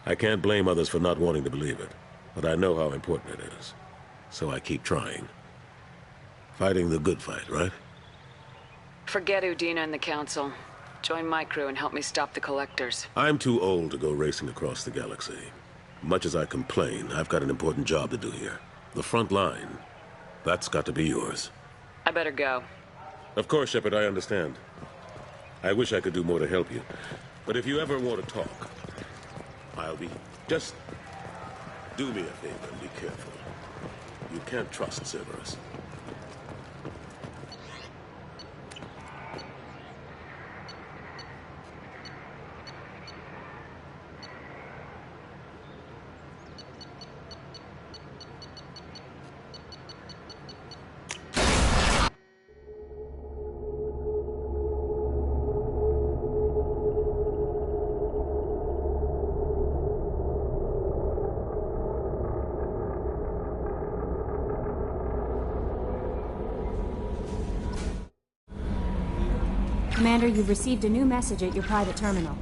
I can't blame others for not wanting to believe it, but I know how important it is. So I keep trying. Fighting the good fight, right? Forget Udina and the Council. Join my crew and help me stop the Collectors. I'm too old to go racing across the galaxy. Much as I complain, I've got an important job to do here. The front line. That's got to be yours. I better go. Of course, Shepard, I understand. I wish I could do more to help you. But if you ever want to talk, I'll be... Just do me a favor and be careful. You can't trust Cerberus. Commander, you've received a new message at your private terminal.